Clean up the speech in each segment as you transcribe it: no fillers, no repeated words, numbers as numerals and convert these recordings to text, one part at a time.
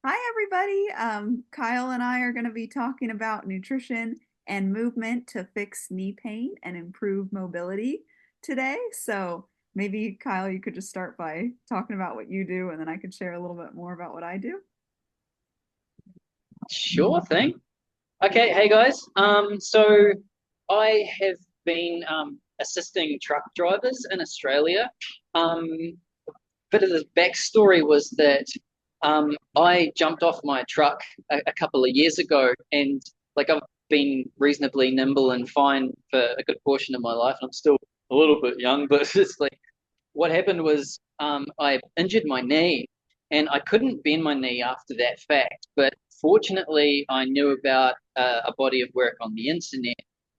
Hi, everybody. Kyle and I are going to be talking about nutrition and movement to fix knee pain and improve mobility today. So maybe, Kyle, you could just start by talking about what you do, and then I could share a little bit more about what I do. Sure thing. Okay, hey guys. So I have been assisting truck drivers in Australia. Um, Bit of the backstory was that I jumped off my truck a couple of years ago, and like I've been reasonably nimble and fine for a good portion of my life, and I'm still a little bit young, but it's like what happened was I injured my knee and I couldn't bend my knee after that fact. But fortunately, I knew about a body of work on the internet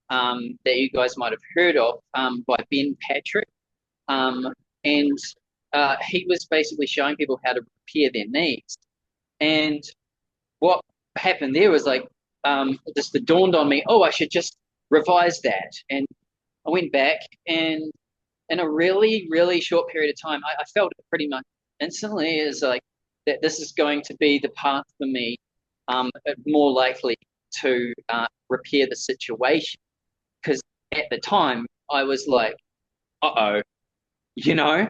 that you guys might have heard of by Ben Patrick. Um, and he was basically showing people how to repair their knees. And what happened there was like, just it dawned on me, oh, I should just revise that. And I went back and in a really, really short period of time, I felt it pretty much instantly as like that this is going to be the path for me, more likely to repair the situation. Because at the time, I was like, uh-oh, you know,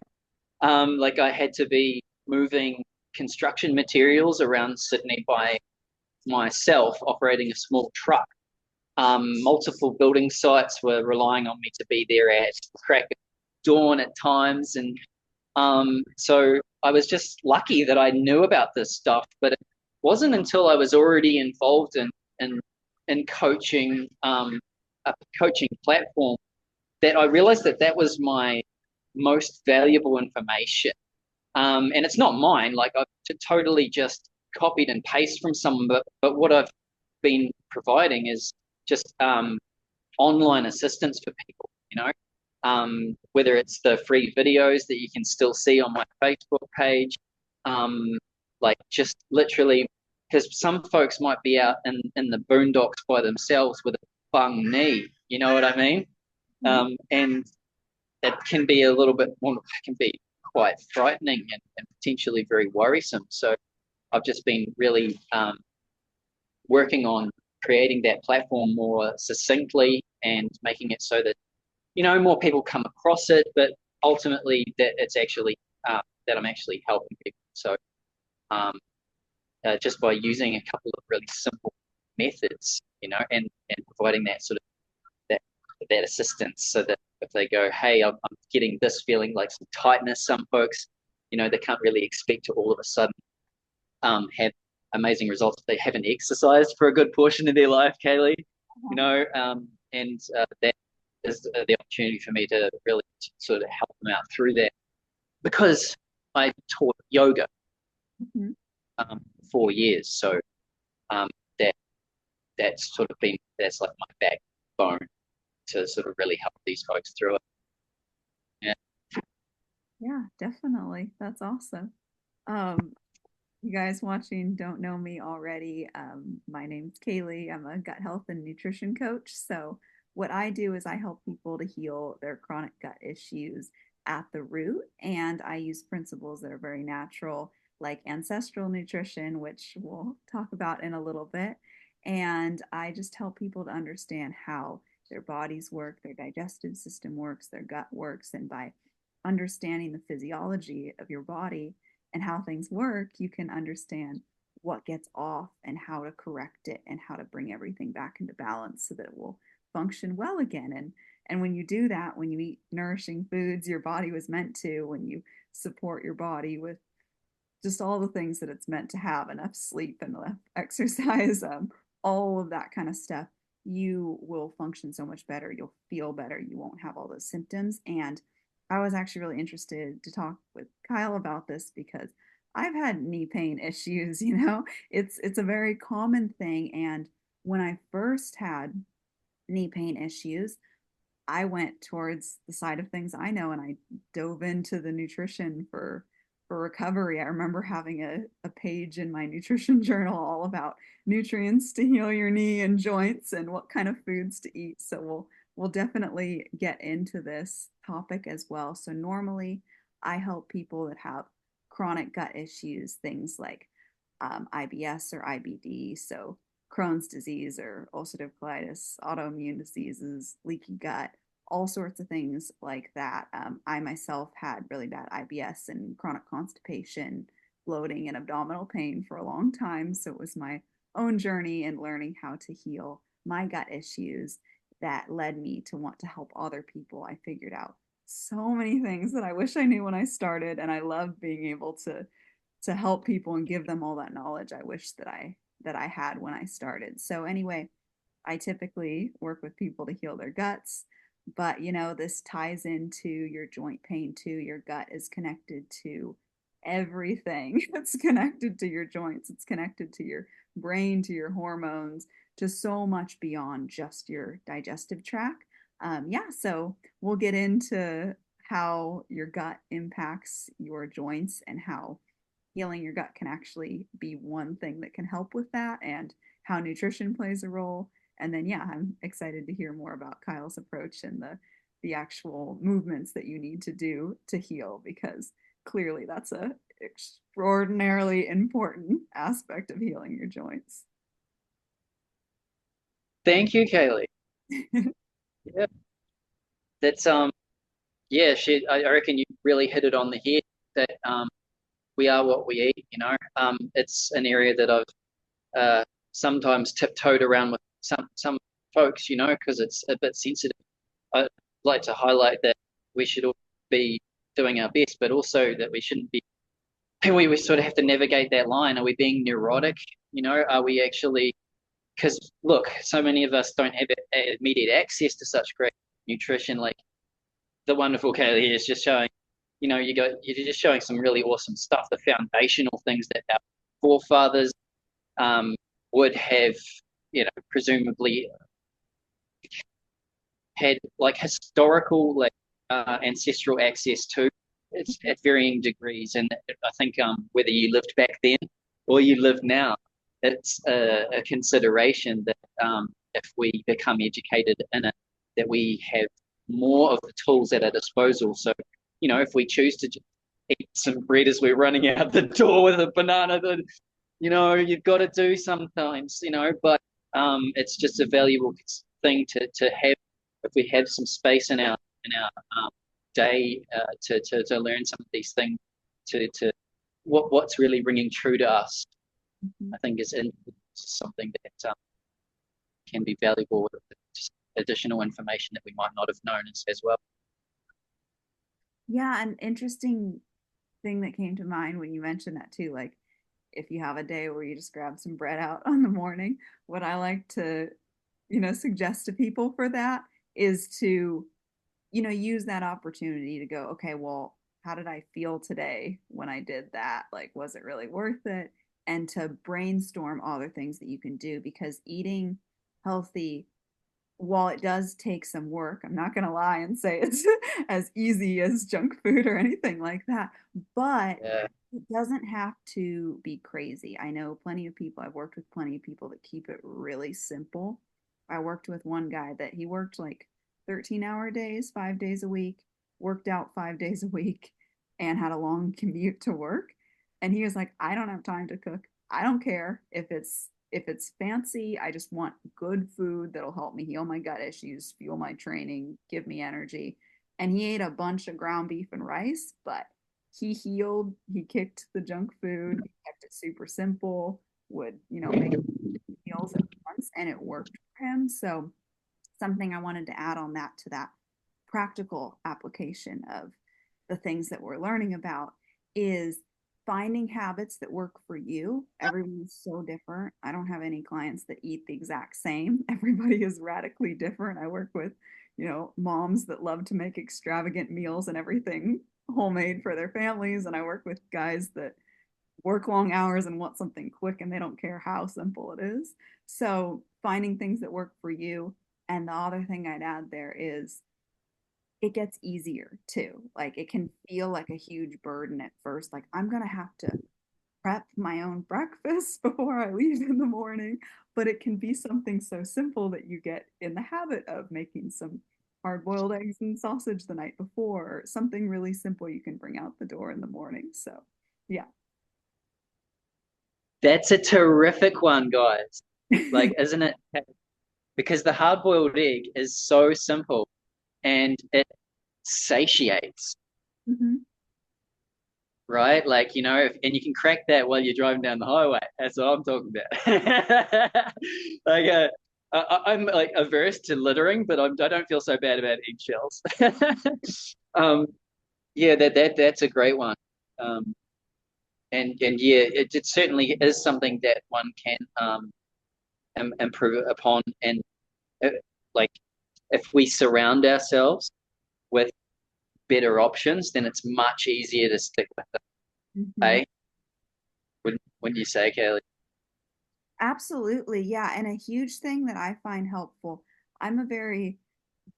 like I had to be moving construction materials around Sydney by myself, operating a small truck. Multiple building sites were relying on me to be there at crack of dawn at times, and so I was just lucky that I knew about this stuff. But it wasn't until I was already involved in in coaching a coaching platform that I realized that that was my most valuable information. And it's not mine; like I've totally just copied and pasted from someone. But what I've been providing is just online assistance for people, whether it's the free videos that you can still see on my Facebook page, like just literally, because some folks might be out in the boondocks by themselves with a bung knee, you know what I mean? Mhm. And it can be a little bit, well, it can be quite frightening and potentially very worrisome. So I've just been really working on creating that platform more succinctly and making it so that more people come across it, but ultimately that it's actually that I'm actually helping people. So um, just by using a couple of really simple methods, and providing that sort of that that assistance, so that if they go, hey, I'm getting this feeling like some tightness, some folks, they can't really expect to all of a sudden have amazing results if they haven't exercised for a good portion of their life, Kaylee. And that is the opportunity for me to really sort of help them out through that because I taught yoga Mhm. 4 years, so um, that that's sort of been that's like my backbone to sort of really help these folks through it. Yeah. Yeah, definitely. That's awesome. Um, You guys watching don't know me already. My name's Kayley. I'm a gut health and nutrition coach. So, what I do is I help people to heal their chronic gut issues at the root. And I use principles that are very natural, like ancestral nutrition, which we'll talk about in a little bit. And I just help people to understand how their bodies work, their digestive system works, their gut works. And by understanding the physiology of your body, and how things work, you can understand what gets off and how to correct it and how to bring everything back into balance so that it will function well again. And when you do that, when you eat nourishing foods your body was meant to, when you support your body with just all the things that it's meant to have, enough sleep and enough exercise, all of that kind of stuff, you will function so much better. You'll feel better. You won't have all those symptoms. And I was actually really interested to talk with Kyle about this because I've had knee pain issues, it's a very common thing. And when I first had knee pain issues, I went towards the side of things I know and I dove into the nutrition for recovery. I remember having a page in my nutrition journal all about nutrients to heal your knee and joints and what kind of foods to eat. So we'll definitely get into this topic as well. So normally I help people that have chronic gut issues, things like IBS or IBD, so Crohn's disease or ulcerative colitis, autoimmune diseases, leaky gut, all sorts of things like that. I myself had really bad IBS and chronic constipation, bloating, and abdominal pain for a long time. So it was my own journey in learning how to heal my gut issues that led me to want to help other people. I figured out so many things that I wish I knew when I started, and I love being able to help people and give them all that knowledge I wish that I had when I started. So anyway, I typically work with people to heal their guts, but this ties into your joint pain too. Your gut is connected to everything. It's connected to your joints, it's connected to your brain, to your hormones, to so much beyond just your digestive tract. Yeah, so we'll get into how your gut impacts your joints and how healing your gut can actually be one thing that can help with that, and how nutrition plays a role. And then, yeah, I'm excited to hear more about Kyle's approach and the actual movements that you need to do to heal, because clearly that's a extraordinarily important aspect of healing your joints. Thank you, Kaylee. Yeah, that's yeah, shit. I reckon you really hit it on the head. That we are what we eat. It's an area that I've sometimes tiptoed around with some folks. Because it's a bit sensitive. I'd like to highlight that we should all be doing our best, but also that we shouldn't be. We sort of have to navigate that line. Are we being neurotic? Are we actually? Because look, so many of us don't have immediate access to such great nutrition. Like the wonderful Kaylee is just showing, you're just showing some really awesome stuff, the foundational things that our forefathers um, would have, presumably had like historical, like ancestral access to. It's at varying degrees, and I think whether you lived back then or you live now, it's a consideration that if we become educated in it, that we have more of the tools at our disposal. So, if we choose to just eat some bread as we're running out the door with a banana, then you've got to do sometimes, but it's just a valuable thing to have if we have some space in our day to learn some of these things to what's really ringing true to us. Mhm. I think is something that can be valuable with just additional information that we might not have known as well. Yeah, an interesting thing that came to mind when you mentioned that too, like if you have a day where you just grab some bread out on the morning, what I like to, suggest to people for that is to, use that opportunity to go, okay, well, how did I feel today when I did that? Like, was it really worth it? And to brainstorm all the things that you can do, because eating healthy, while it does take some work, I'm not going to lie and say it's as easy as junk food or anything like that, but Yeah, it doesn't have to be crazy. I know plenty of people, I've worked with plenty of people that keep it really simple. I worked with one guy that he worked like 13-hour days, 5 days a week, worked out 5 days a week, and had a long commute to work. And he was like, I don't have time to cook. I don't care if it's fancy. I just want good food that'll help me heal my gut issues, fuel my training, give me energy. And he ate a bunch of ground beef and rice, but he healed, he kicked the junk food, he kept it super simple, would, make meals at once, and it worked for him. So something I wanted to add on that, to that practical application of the things that we're learning about, is finding habits that work for you. Everyone's so different. I don't have any clients that eat the exact same. Everybody is radically different. I work with, moms that love to make extravagant meals and everything homemade for their families. And I work with guys that work long hours and want something quick and they don't care how simple it is. So finding things that work for you. And the other thing I'd add there is it gets easier too. Like it can feel like a huge burden at first. Like I'm going to have to prep my own breakfast before I leave in the morning. But it can be something so simple that you get in the habit of making some hard boiled eggs and sausage the night before, or something really simple you can bring out the door in the morning. So, yeah. That's a terrific one, guys. Like, isn't it? Because the hard-boiled egg is so simple and it satiates, Hmm. right? Like, and you can crack that while you're driving down the highway. That's what I'm talking about. Like, I'm like averse to littering, but I don't feel so bad about eggshells. Um, yeah, that's a great one. Um, and yeah, it certainly is something that one can improve upon. And uh, like, if we surround ourselves with better options, then it's much easier to stick with them. Hmm. Hey, wouldn't you say, Kaylee? Absolutely. Yeah. And a huge thing that I find helpful, I'm a very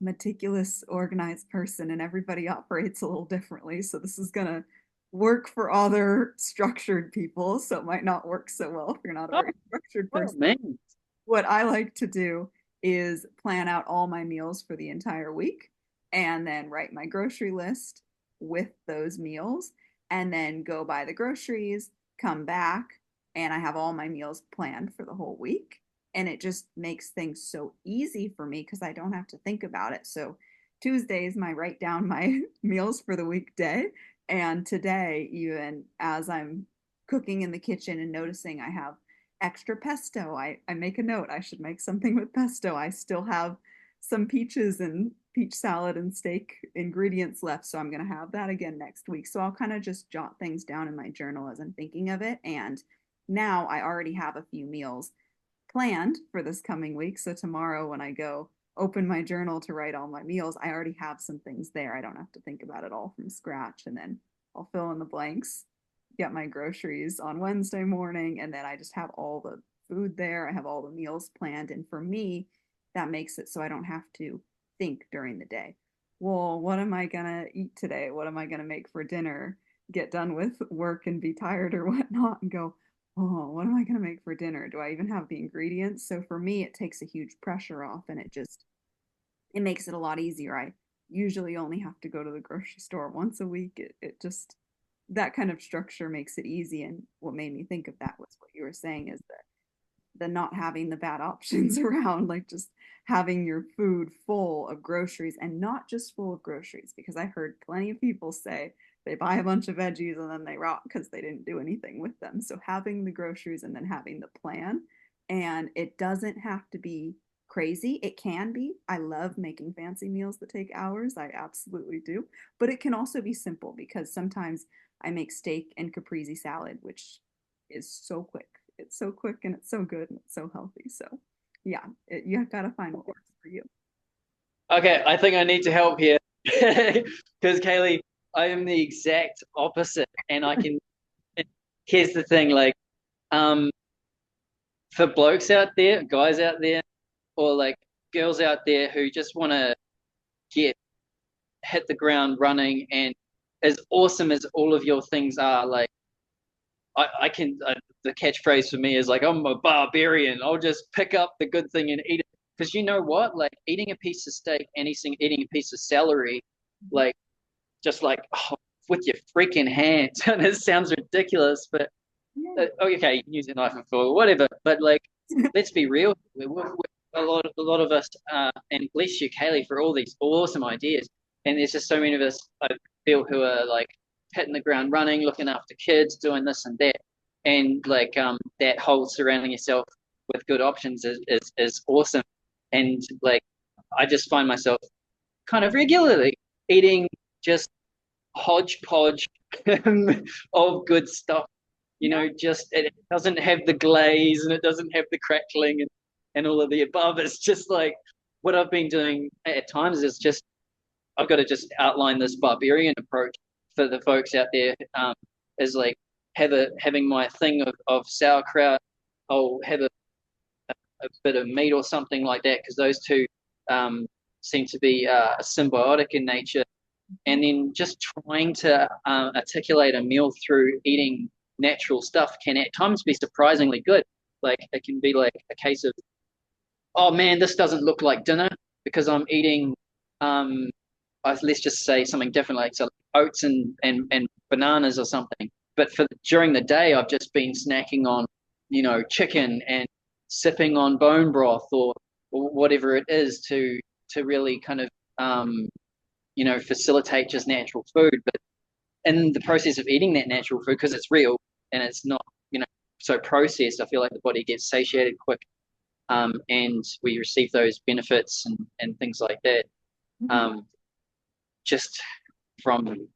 meticulous, organized person, and everybody operates a little differently. So this is going to work for other structured people. So it might not work so well if you're not a Oh, very structured oh person. man. What I like to do is plan out all my meals for the entire week and then write my grocery list with those meals and then go buy the groceries, come back, and I have all my meals planned for the whole week. And it just makes things so easy for me because I don't have to think about it. So Tuesday is my write down my meals for the weekday. And today, even as I'm cooking in the kitchen and noticing I have extra pesto. I make a note. I should make something with pesto. I still have some peaches and peach salad and steak ingredients left. So I'm going to have that again next week. So I'll kind of just jot things down in my journal as I'm thinking of it. And now I already have a few meals planned for this coming week. So tomorrow, when I go open my journal to write all my meals, I already have some things there. I don't have to think about it all from scratch. And then I'll fill in the blanks, get my groceries on Wednesday morning, and then I just have all the food there. I have all the meals planned. And for me, that makes it so I don't have to think during the day. Well, what am I going to eat today? What am I going to make for dinner? Get done with work and be tired or whatnot and go, oh, what am I going to make for dinner? Do I even have the ingredients? So for me, it takes a huge pressure off and it makes it a lot easier. I usually only have to go to the grocery store once a week. It just, that kind of structure makes it easy. And what made me think of that was what you were saying is that the not having the bad options around, like just having your food full of groceries and not just full of groceries, because I heard plenty of people say they buy a bunch of veggies and then they rot because they didn't do anything with them. So having the groceries and then having the plan, and it doesn't have to be crazy. It can be. I love making fancy meals that take hours. I absolutely do. But it can also be simple because sometimes I make steak and caprese salad, which is so quick. It's so quick and it's so good and it's so healthy. So, yeah, you gotta find what works for you. Okay, I think I need to help here because Kaylee, I am the exact opposite, and I can. Here's the thing, like, um, for blokes out there, guys out there, or like girls out there who just want to get hit the ground running, and as awesome as all of your things are, like I can the catchphrase for me is like I'm a barbarian. I'll just pick up the good thing and eat it. Because you know what? Like eating a piece of steak, eating a piece of celery, like just like with your freaking hands. And it sounds ridiculous, but Yeah. okay, you can use a knife and fork, whatever. But like, let's be real. A lot of us, and bless you, Kaylee, for all these awesome ideas. And there's just so many of us I feel who are like hitting the ground running, looking after kids, doing this and that, and like that whole surrounding yourself with good options is awesome. And like, I just find myself kind of regularly eating just hodgepodge of good stuff. Yeah. Just it doesn't have the glaze and it doesn't have the crackling and all of the above. It's just like what I've been doing at times is just I've got to just outline this barbarian approach for the folks out there. Is like having my thing of sauerkraut. I'll have a bit of meat or something like that because those two um, seem to be symbiotic in nature and then just trying to articulate a meal through eating natural stuff can at times be surprisingly good. Like it can be like a case of, oh man, this doesn't look like dinner because I'm eating, um, let's just say something different, like so oats and bananas or something. But for during the day, I've just been snacking on chicken and sipping on bone broth or whatever it is to really kind of facilitate just natural food. But in the process of eating that natural food, because it's real and it's not, so processed, I feel like the body gets satiated quick, and we receive those benefits and things like that, Mhm. um, just from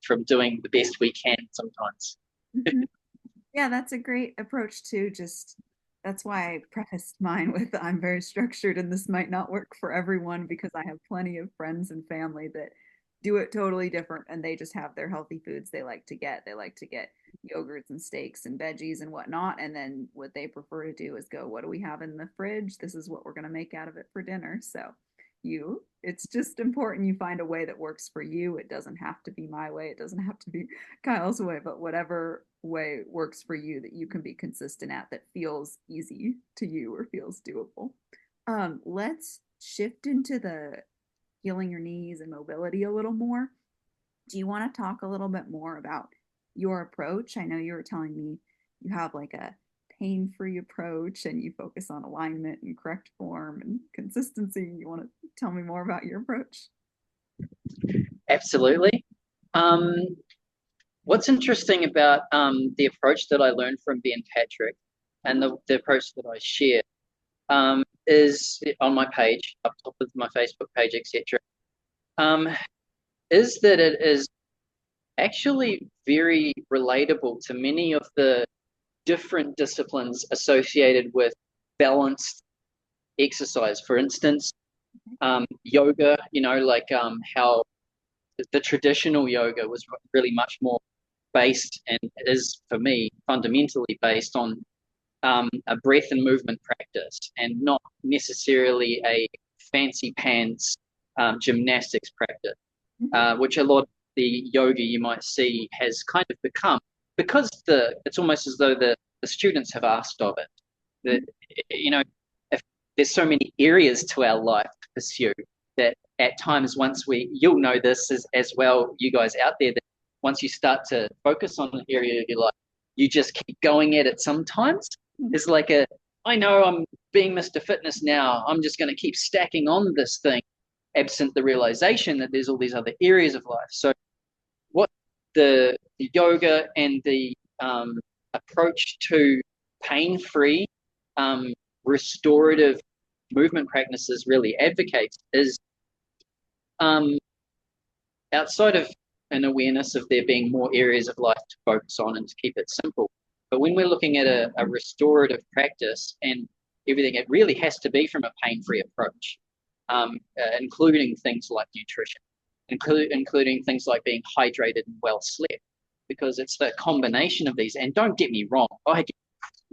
from doing the best we can sometimes. Mhm. Yeah, that's a great approach too. Just that's why I prefaced mine with I'm very structured and this might not work for everyone because I have plenty of friends and family that do it totally different and they just have their healthy foods they like to get. They like to get yogurts and steaks and veggies and whatnot. And then what they prefer to do is go, what do we have in the fridge? This is what we're going to make out of it for dinner. So it's just important you find a way that works for you. It doesn't have to be my way. It doesn't have to be Kyle's way, but whatever way works for you that you can be consistent at that feels easy to you or feels doable. Let's shift into the healing your knees and mobility a little more. Do you want to talk a little bit more about your approach? I know you were telling me you have like a pain free approach and you focus on alignment and correct form and consistency. You want to tell me more about your approach? Absolutely. Um, what's interesting about the approach that I learned from Ben Patrick and the approach that I share is on my page, up top of my Facebook page, etc. Um, is that it is actually very relatable to many of the different disciplines associated with balanced exercise. For instance, yoga, like how the traditional yoga was really much more based and is for me fundamentally based on a breath and movement practice and not necessarily a fancy pants gymnastics practice, Mhm. which a lot of the yoga you might see has kind of become because it's almost as though the students have asked of it. That if there's so many areas to our life to pursue that at times you'll know this as well, you guys out there, that once you start to focus on an area of your life, you just keep going at it sometimes. It's like I know I'm being Mr. Fitness now. I'm just going to keep stacking on this thing, absent the realization that there's all these other areas of life. So what the yoga and the approach to pain-free, um, restorative movement practices really advocates is um, outside of an awareness of there being more areas of life to focus on and to keep it simple. But when we're looking at a restorative practice and everything, it really has to be from a pain-free approach, including things like nutrition, including things like being hydrated and well slept, because it's the combination of these. And don't get me wrong, I get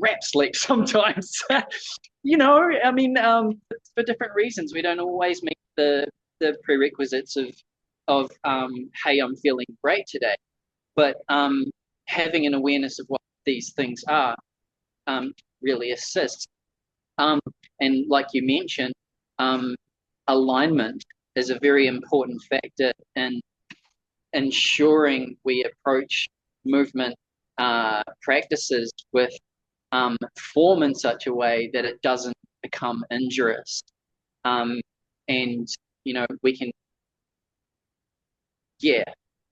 crap sleep sometimes. I mean, for different reasons, we don't always meet the prerequisites of hey, I'm feeling great today. But having an awareness of what these things are really assists. Um, and like you mentioned, um, alignment is a very important factor in ensuring we approach movement practices with form in such a way that it doesn't become injurious. Um, and we can, yeah,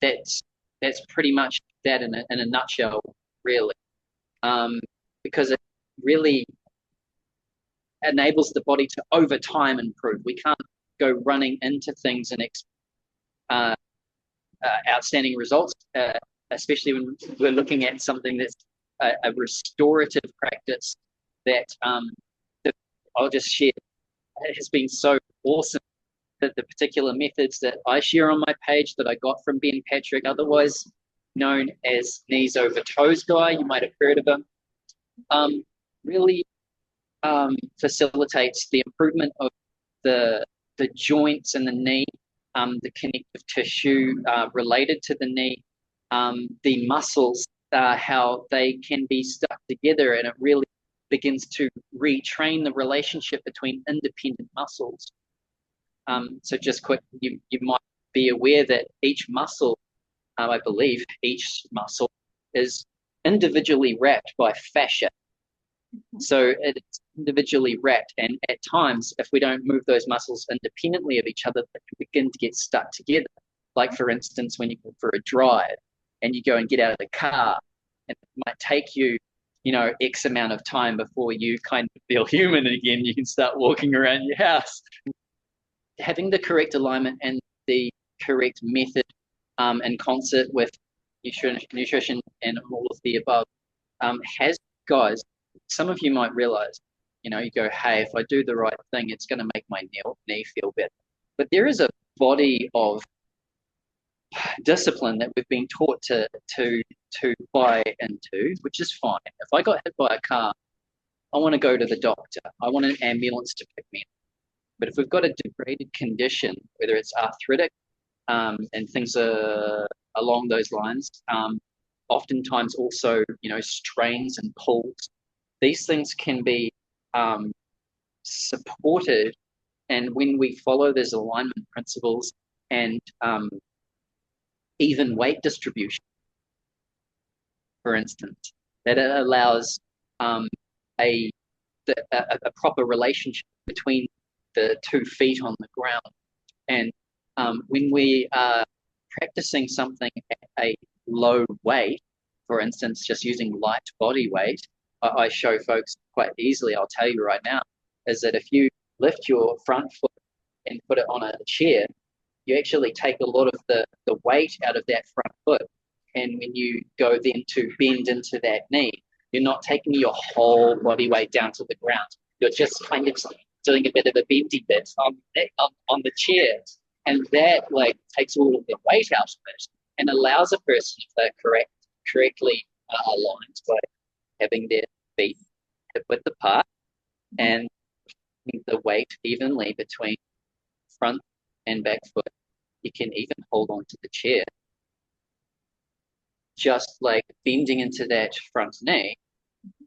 that's that's pretty much that in a nutshell, really. Um, because it really enables the body to over time improve. We can't go running into things and uh, outstanding results, especially when we're looking at something that's a restorative practice that I'll just share has been so awesome. That the particular methods that I share on my page that I got from Ben Patrick, otherwise known as knees over toes guy, you might have heard of him, really facilitates the improvement of the joints in the knee, the connective tissue related to the knee, the muscles, how they can be stuck together, and it really begins to retrain the relationship between independent muscles. So just quick, you might be aware that each muscle, I believe, each muscle is individually wrapped by fascia. So it's individually wrapped, and at times, if we don't move those muscles independently of each other, they can begin to get stuck together. Like for instance, when you go for a drive and you go and get out of the car, and it might take you, X amount of time before you kind of feel human again. You can start walking around your house. Having the correct alignment and the correct method in concert with nutrition and all of the above has guys, some of you might realize, you go, hey, if I do the right thing, it's going to make my knee feel better. But there is a body of discipline that we've been taught to buy into, which is fine. If I got hit by a car, I want to go to the doctor. I want an ambulance to pick me up. But if we've got a degraded condition, whether it's arthritic and things are along those lines, oftentimes also, strains and pulls, these things can be supported. And when we follow those alignment principles and even weight distribution, for instance, that it allows a, a proper relationship between the 2 feet on the ground. And when we are practicing something at a low weight, for instance, just using light body weight, I show folks quite easily, I'll tell you right now, is that if you lift your front foot and put it on a chair, you actually take a lot of the weight out of that front foot. And when you go then to bend into that knee, you're not taking your whole body weight down to the ground. You're just kind of doing a bit of a bendy bit on the chair. And that like takes all of the weight out of it and allows a person, if they're correctly aligned by having their feet hip width apart and the weight evenly between front and back foot, you can even hold on to the chair. Just like bending into that front knee,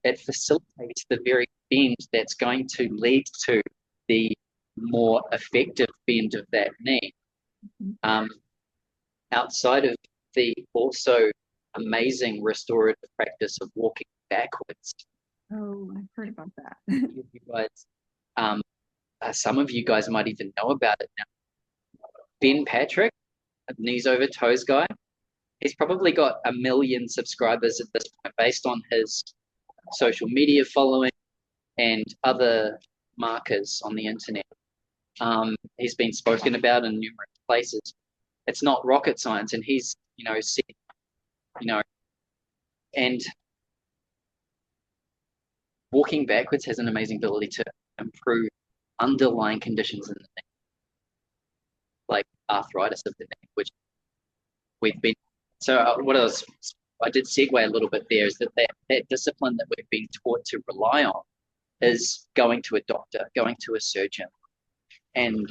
it facilitates the very bend that's going to lead to the more effective bend of that knee. Um, Outside of the also amazing restorative practice of walking backwards. Oh, I've heard about that. You guys, um, some of you guys might even know about it now. Ben Patrick, a knees over toes guy, he's probably got 1 million subscribers at this point based on his social media following and other markers on the internet. He's been spoken about in numerous places. It's not rocket science, and he's, said, and walking backwards has an amazing ability to improve underlying conditions in the neck, like arthritis of the neck, which we've been. So I did segue a little bit there, is that discipline that we've been taught to rely on is going to a doctor, going to a surgeon. And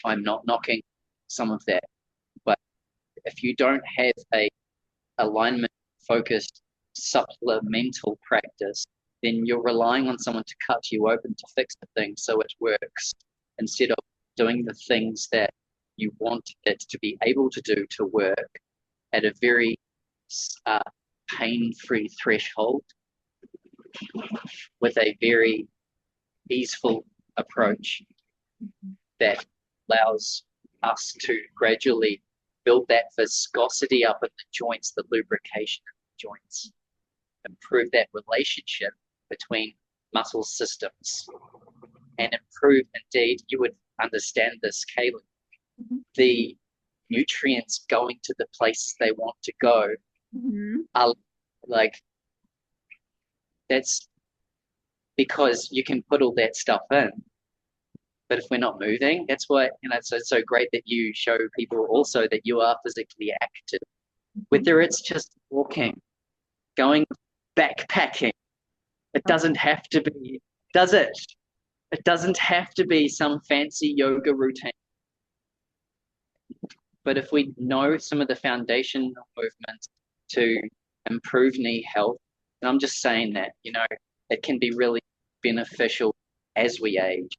I'm not knocking some of that, but if you don't have a alignment focused supplemental practice, then you're relying on someone to cut you open to fix the thing so it works instead of doing the things that you want it to be able to do to work at a very pain-free threshold with a very easeful approach that allows us to gradually build that viscosity up in the joints, the lubrication of the joints, improve that relationship between muscle systems, and improve, indeed, you would understand this, Kayley, the nutrients going to the places they want to go are like, that's because you can put all that stuff in. But if we're not moving, that's why, it's so great that you show people also that you are physically active, whether it's just walking, going backpacking. It doesn't have to be, does it? It doesn't have to be some fancy yoga routine. But if we know some of the foundational movements to improve knee health, and I'm just saying that, it can be really beneficial as we age.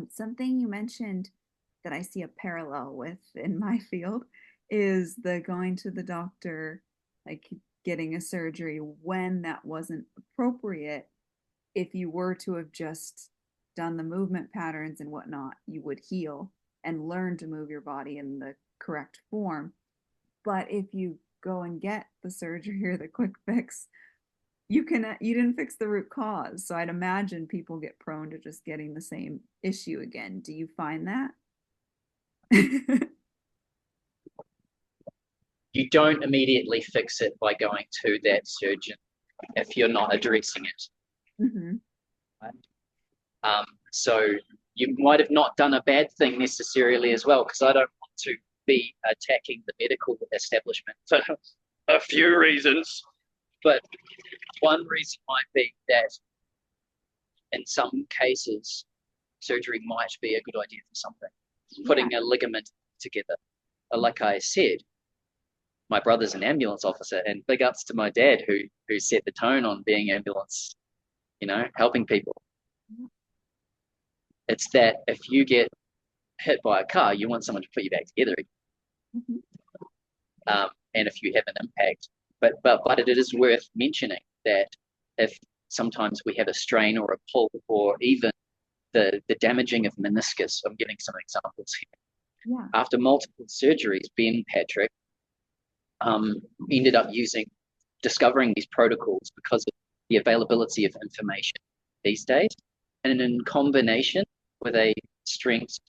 Something you mentioned that I see a parallel with in my field is the going to the doctor, like getting a surgery when that wasn't appropriate. If you were to have just done the movement patterns and whatnot, you would heal and learn to move your body in the correct form. But if you go and get the surgery or the quick fix, you didn't fix the root cause. So I'd imagine people get prone to just getting the same issue again. Do you find that? You don't immediately fix it by going to that surgeon if you're not addressing it. Hmm. Right? So you might have not done a bad thing necessarily as well, because I don't want to be attacking the medical establishment for a few reasons. But one reason might be that in some cases, surgery might be a good idea for something. Yeah. Putting a ligament together. Like I said, my brother's an ambulance officer, and big ups to my dad who set the tone on being ambulance, helping people. It's that if you get hit by a car, you want someone to put you back together. Mhm. And if you have an impact, but it is worth mentioning that if sometimes we have a strain or a pull, or even the damaging of meniscus. I'm giving some examples here. Yeah. After multiple surgeries, Ben Patrick ended up discovering these protocols because of the availability of information these days, and in combination with a strength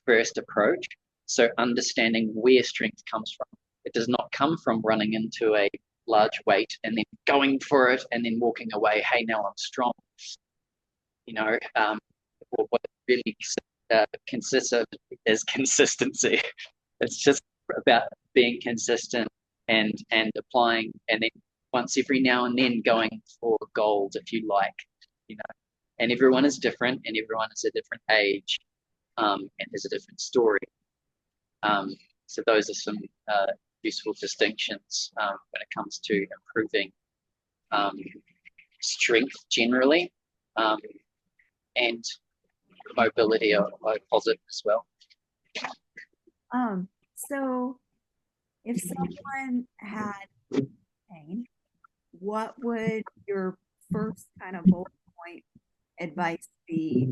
first approach. So understanding where strength comes from. It does not come from running into a large weight and then going for it and then walking away. Hey, now I'm strong. Or what it really consists of is consistency. It's just about being consistent and applying, and then once every now and then going for gold, if you like, you know. And everyone is different, and everyone is a different age, and has a different story. So those are some useful distinctions when it comes to improving um, strength generally, and mobility are positive as well. So if someone had pain, what would your first kind of bullet point advice be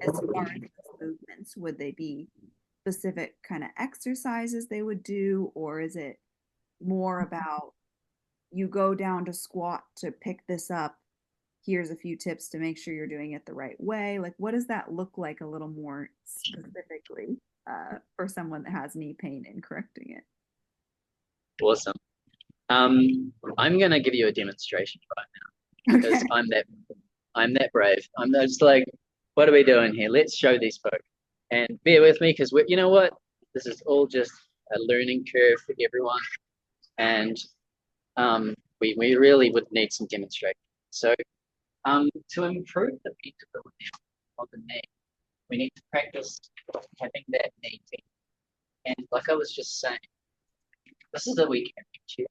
as far as those movements? Would they be specific kind of exercises they would do, or is it more about you go down to squat to pick this up? Here's a few tips to make sure you're doing it the right way. Like, what does that look like a little more specifically for someone that has knee pain and correcting it? Awesome. I'm gonna give you a demonstration right now because Okay. I'm that brave. I'm just like, what are we doing here? Let's show these folks. And bear with me because you know what? This is all just a learning curve for everyone, and we really would need some demonstration. So, to improve the bendability of the knee, we need to practice having that knee bent. And like I was just saying, this is a weekend chair,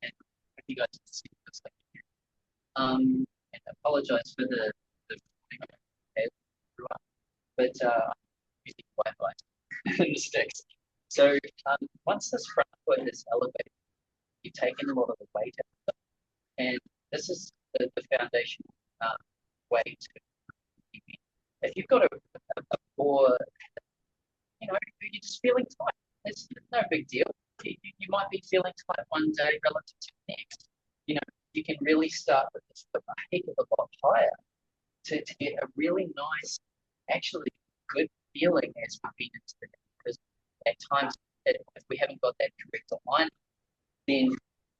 and if you guys can see this, and I apologize for the but I'm using Wi-Fi and the sticks. So once this front foot is elevated, you've taken a lot of the weight out, and this is the foundation way to. If you've got a poor, you're just feeling tight. It's no big deal. You might be feeling tight one day relative to the next. You can really start with this foot a heck of a lot higher to get a really nice, actually good feeling as we feed into the neck. Because at times, if we haven't got that correct alignment, then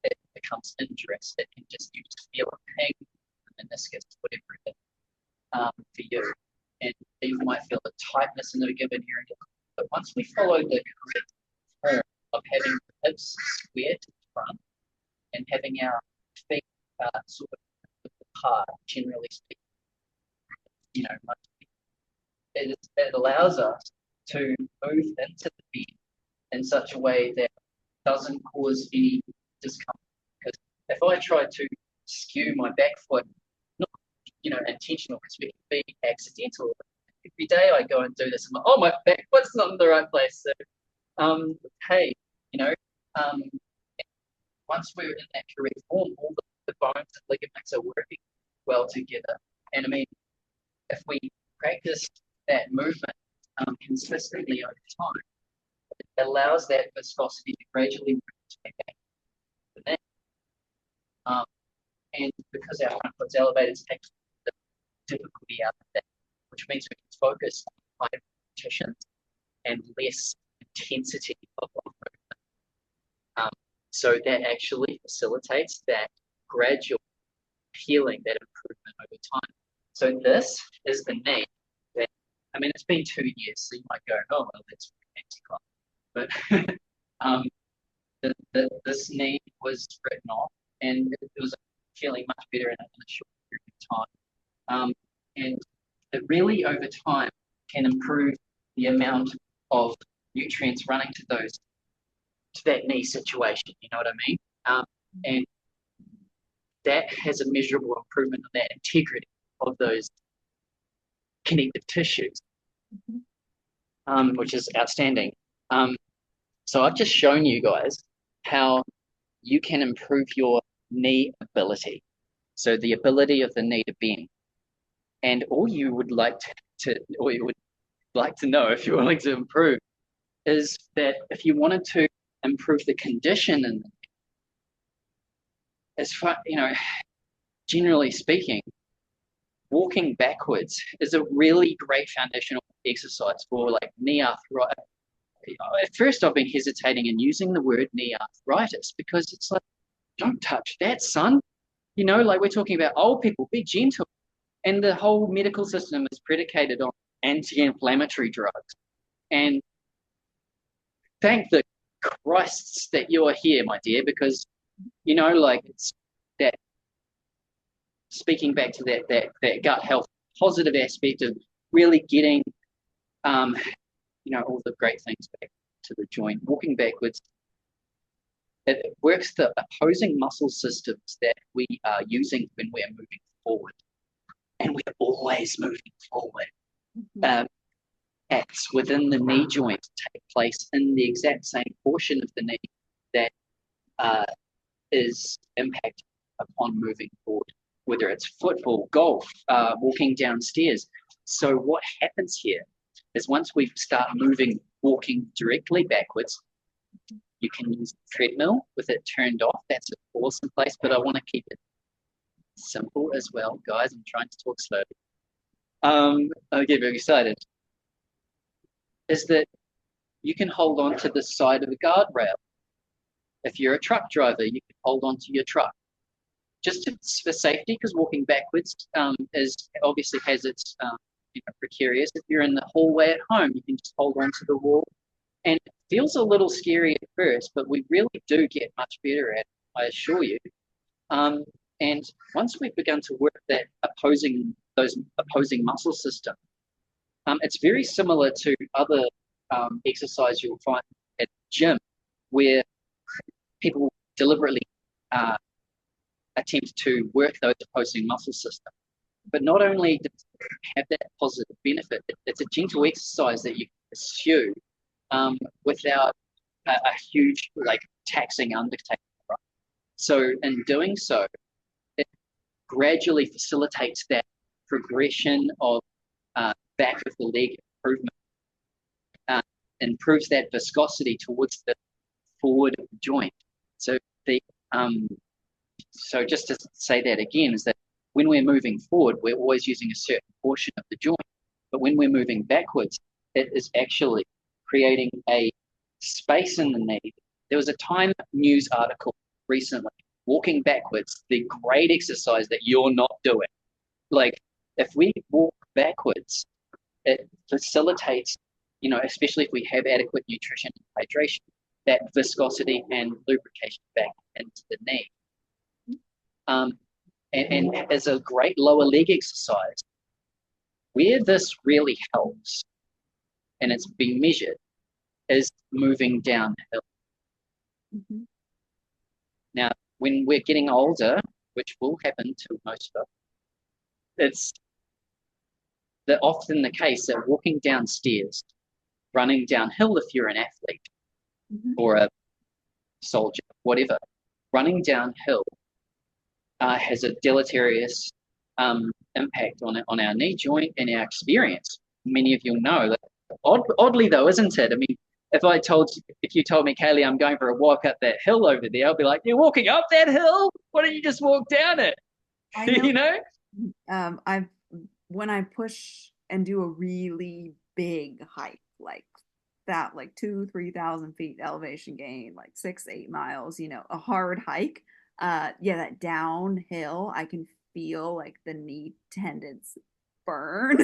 it becomes injuries. You just feel a ping, the meniscus, whatever it is, for you. And you might feel a tightness in a given area. But once we follow the correct form of having the hips square to the front and having our feet sort of apart, generally speaking, it allows us to move into the bed in such a way that doesn't cause any discomfort. Because if I try to skew my back foot, not intentional, because we can be accidental. Every day I go and do this, I'm like, oh, my back foot's not in the right place. So, hey, you know, um, once we're in that correct form, all the bones and ligaments are working well together. And I mean, if we practice that movement consistently over time, it allows that viscosity to gradually move back to the neck. Um, and because our front foot's elevated, it takes the difficulty out of that, which means we can focus on higher repetitions and less intensity of movement. So that actually facilitates that gradual healing, that improvement over time. So this is the knee that, I mean, it's been 2 years, so you might go, oh, well, that's fancy club. But this knee was written off, and it was feeling much better in a short period of time. And it really, over time, can improve the amount of nutrients running to that knee situation. You know what I mean? And that has a measurable improvement on that integrity of those connective tissues, which is outstanding. So I've just shown you guys how you can improve your knee ability. So the ability of the knee to bend. And all you would like or you would like to know if you're willing to improve is that if you wanted to improve the condition and as far, generally speaking, walking backwards is a really great foundational exercise for like knee arthritis. At first, I've been hesitating in using the word knee arthritis because it's like, don't touch that, son. Like we're talking about old people, be gentle. And the whole medical system is predicated on anti-inflammatory drugs. And thank the Christs that you're here, my dear, because, like it's that, speaking back to that gut health positive aspect of really getting, all the great things back to the joint, walking backwards. It works the opposing muscle systems that we are using when we're moving forward. And we're always moving forward. Acts within the knee joint take place in the exact same portion of the knee that is impacted upon moving forward, whether it's football, golf, walking downstairs. So what happens here is once we start walking directly backwards, you can use the treadmill with it turned off. That's an awesome place, but I want to keep it simple as well, guys. I'm trying to talk slowly. I get very excited. Is that you can hold on to the side of the guardrail. If you're a truck driver, you can hold on to your truck. Just for safety, because walking backwards is obviously has its precarious. If you're in the hallway at home, you can just hold on to the wall. And it feels a little scary at first, but we really do get much better at it, I assure you. And once we've begun to work those opposing muscle system, it's very similar to other exercise you'll find at the gym, where people deliberately attempt to work those opposing muscle systems. But not only does it have that positive benefit, it's a gentle exercise that you can pursue without a huge, taxing undertaking. Right? So in doing so, it gradually facilitates that progression of back of the leg improvement, improves that viscosity towards the forward of the joint. So so just to say that again, is that when we're moving forward, we're always using a certain portion of the joint. But when we're moving backwards, it is actually creating a space in the knee. There was a Time news article recently, walking backwards, the great exercise that you're not doing. Like, if we walk backwards, it facilitates, especially if we have adequate nutrition and hydration, that viscosity and lubrication back into the knee. And as a great lower leg exercise, where this really helps, and it's been measured, is moving downhill. Now, when we're getting older, which will happen to most of us, it's often the case that walking downstairs, running downhill if you're an athlete or a soldier, whatever, running downhill has a deleterious impact on our knee joint and our experience. Many of you know that. Oddly though, isn't it? I mean, if you told me, Kaylee, I'm going for a walk up that hill over there, I'll be like, you're walking up that hill? Why don't you just walk down it? I know. You know? I've when I push and do a really big hike, like that, like 2, 3,000 feet elevation gain, like 6, 8 miles, a hard hike. Yeah, that downhill, I can feel like the knee tendons burn.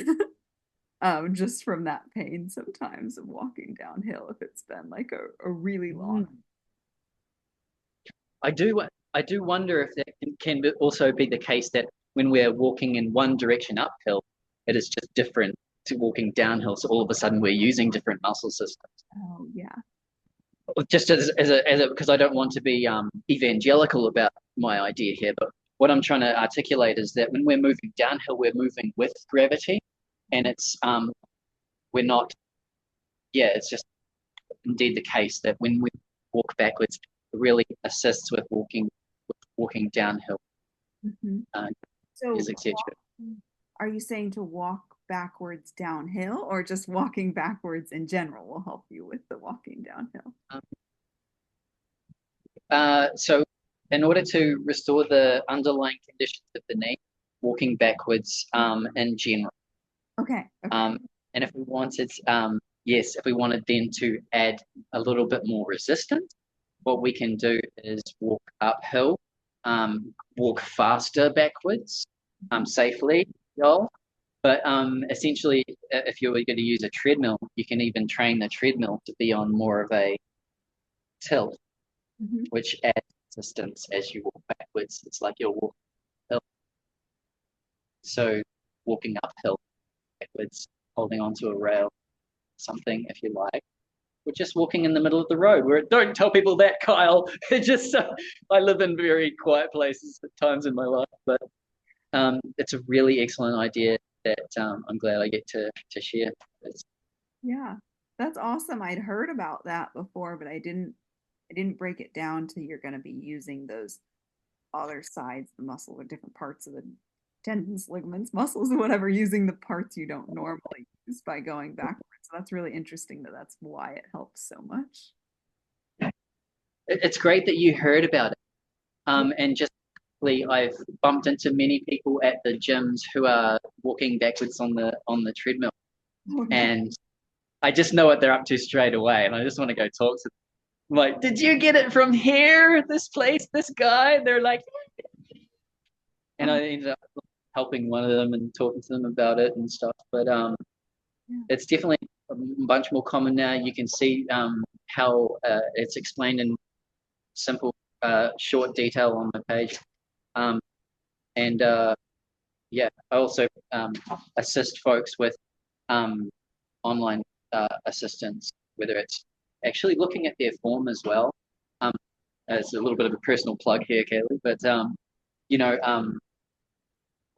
Just from that pain sometimes of walking downhill if it's been like a really long. Mm. I do. I do wonder if that can also be the case that when we're walking in one direction uphill, it is just different to walking downhill. So all of a sudden we're using different muscle systems. Oh yeah. Just because I don't want to be evangelical about my idea here, but what I'm trying to articulate is that when we're moving downhill, we're moving with gravity, and we're not. Yeah, it's just indeed the case that when we walk backwards, it really assists with walking downhill, Hmm. uh, So, etc. are you saying to walk backwards downhill, or just walking backwards in general will help you with the walking downhill? So, in order to restore the underlying conditions of the knee, walking backwards in general. Okay, okay. Um, and if we wanted, yes, if we wanted then to add a little bit more resistance, what we can do is walk uphill, walk faster backwards, safely, y'all. But essentially, if you were going to use a treadmill, you can even train the treadmill to be on more of a tilt, Mhm. which adds resistance as you walk backwards. It's like you're walking uphill. So walking uphill backwards, holding onto a rail, something if you like. We're just walking in the middle of the road. Don't tell people that, Kyle. It just I live in very quiet places at times in my life, but it's a really excellent idea that I'm glad I get to share. It's, Yeah, that's awesome. I'd heard about that before, but I didn't break it down to you're going to be using those other sides, the muscle or different parts of the tendons, ligaments, muscles, or whatever, using the parts you don't normally use by going backwards. So that's really interesting that that's why it helps so much. it's great that you heard about it. And just I've bumped into many people at the gyms who are walking backwards on the treadmill, Oh no. and I just know what they're up to straight away, and I just want to go talk to them. I'm like, did you get it from here? This place, this guy? And they're like, and Oh, I ended up helping one of them and talking to them about it and stuff. But yeah. it's definitely a bunch more common now. You can see how it's explained in simple, short detail on the page. Um, and yeah, I also assist folks with um, online assistance, whether it's actually looking at their form as well. Um, it's a little bit of a personal plug here, Kaylee, but you know,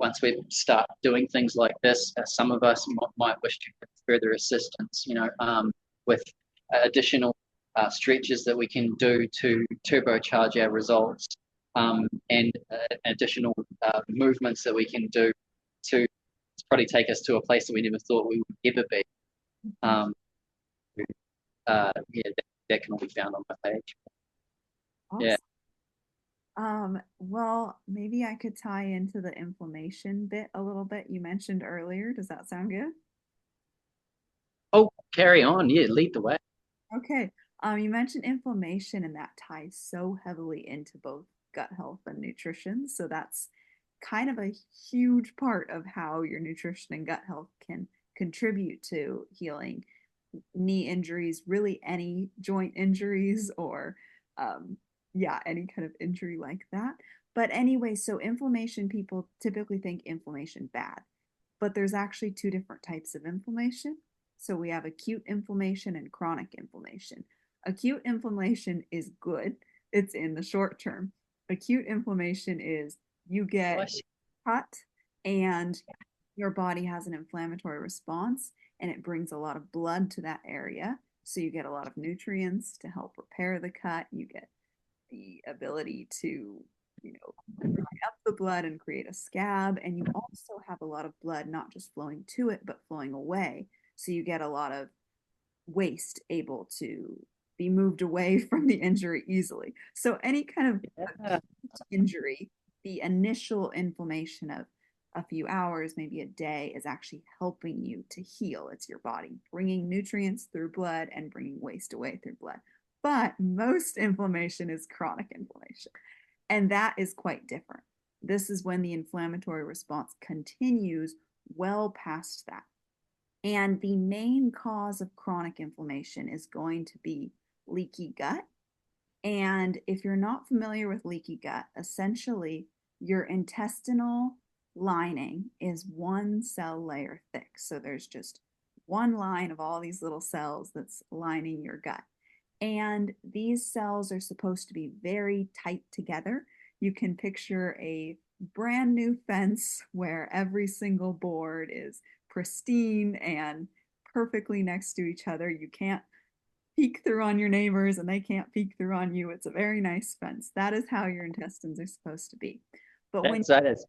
once we start doing things like this, some of us might wish to get further assistance, with additional stretches that we can do to turbocharge our results, and additional movements that we can do to probably take us to a place that we never thought we would ever be. Um, yeah, that can all be found on my page. Yeah. Awesome. Well, maybe I could tie into the inflammation bit a little bit you mentioned earlier. Does that sound good? Oh, carry on. Yeah, lead the way. Okay. You mentioned inflammation, and that ties so heavily into both gut health and nutrition. So that's kind of a huge part of how your nutrition and gut health can contribute to healing knee injuries, really any joint injuries, or yeah, any kind of injury like that. But anyway, so inflammation, people typically think inflammation bad, but there's actually two different types of inflammation. So we have acute inflammation and chronic inflammation. Acute inflammation is good, it's in the short term. Acute inflammation is you Oh, I get see. cut and your body has an inflammatory response and it brings a lot of blood to that area. So you get a lot of nutrients to help repair the cut. You get the ability to, you know, dry up the blood and create a scab. And you also have a lot of blood not just flowing to it, but flowing away. So you get a lot of waste able to be moved away from the injury easily. So any kind of Yeah. injury, the initial inflammation of a few hours, maybe a day, is actually helping you to heal. It's your body bringing nutrients through blood and bringing waste away through blood. But most inflammation is chronic inflammation, and that is quite different. This is when the inflammatory response continues well past that. And the main cause of chronic inflammation is going to be leaky gut. And if you're not familiar with leaky gut, essentially your intestinal lining is one cell layer thick. So there's just one line of all these little cells that's lining your gut. And these cells are supposed to be very tight together. You can picture a brand new fence where every single board is pristine and perfectly next to each other. You can't peek through on your neighbors and they can't peek through on you. It's a very nice fence. That is how your intestines are supposed to be. But That is.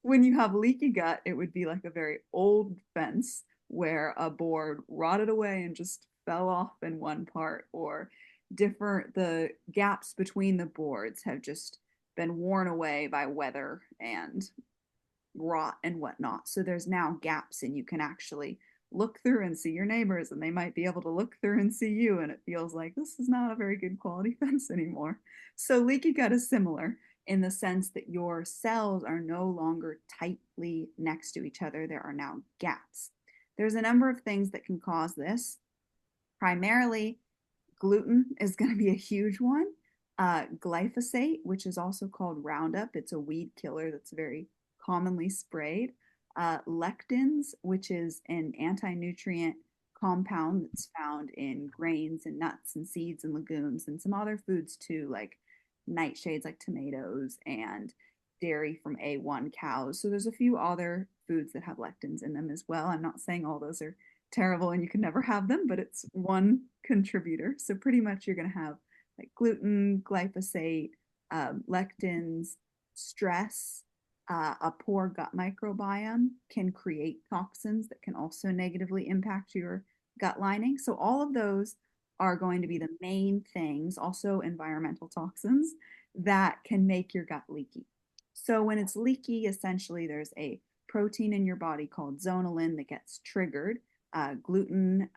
when you have leaky gut, it would be like a very old fence where a board rotted away and just fell off in one part, or different, the gaps between the boards have just been worn away by weather and rot and whatnot. So there's now gaps, and you can actually look through and see your neighbors, and they might be able to look through and see you. And it feels like this is not a very good quality fence anymore. So leaky gut is similar in the sense that your cells are no longer tightly next to each other. There are now gaps. There's a number of things that can cause this. Primarily, gluten is going to be a huge one. Glyphosate, which is also called Roundup, it's a weed killer that's very commonly sprayed. Lectins, which is an anti-nutrient compound that's found in grains and nuts and seeds and legumes and some other foods too, like nightshades like tomatoes and dairy from A1 cows. So there's a few other foods that have lectins in them as well. I'm not saying all those are terrible and you can never have them, but it's one contributor. So pretty much you're going to have like gluten, glyphosate, lectins, stress. A poor gut microbiome can create toxins that can also negatively impact your gut lining. So all of those are going to be the main things, also environmental toxins that can make your gut leaky. So when it's leaky, essentially there's a protein in your body called zonulin that gets triggered. Gluten,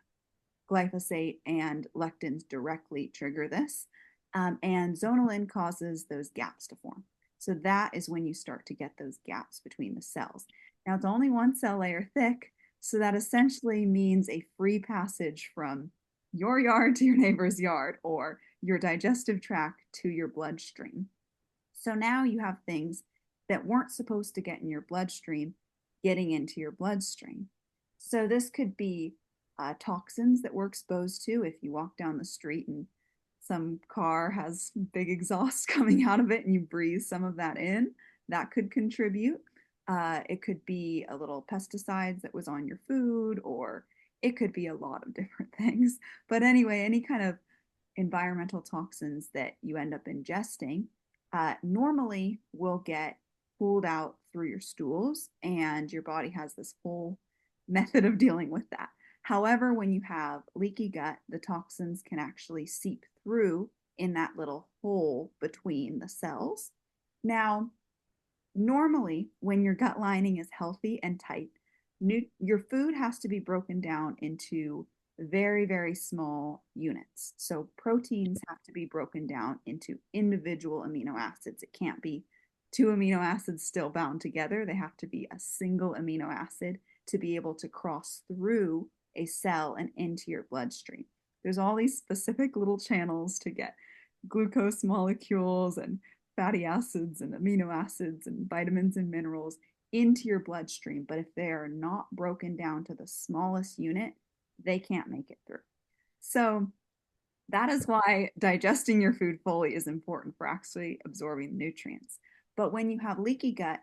glyphosate, and lectins directly trigger this. And zonulin causes those gaps to form. So that is when you start to get those gaps between the cells. Now it's only one cell layer thick, so that essentially means a free passage from your yard to your neighbor's yard, or your digestive tract to your bloodstream. So now you have things that weren't supposed to get in your bloodstream getting into your bloodstream. So this could be toxins that we're exposed to if you walk down the street and some car has big exhaust coming out of it and you breathe some of that in. That could contribute. It could be a little pesticides that was on your food, or it could be a lot of different things. But anyway, any kind of environmental toxins that you end up ingesting normally will get pulled out through your stools, and your body has this whole method of dealing with that. However, when you have leaky gut, the toxins can actually seep through in that little hole between the cells. Now, normally, when your gut lining is healthy and tight, your food has to be broken down into very, very small units. So proteins have to be broken down into individual amino acids. It can't be two amino acids still bound together. They have to be a single amino acid to be able to cross through a cell and into your bloodstream. There's all these specific little channels to get glucose molecules and fatty acids and amino acids and vitamins and minerals into your bloodstream. But if they are not broken down to the smallest unit, they can't make it through. So that is why digesting your food fully is important for actually absorbing nutrients. But when you have leaky gut,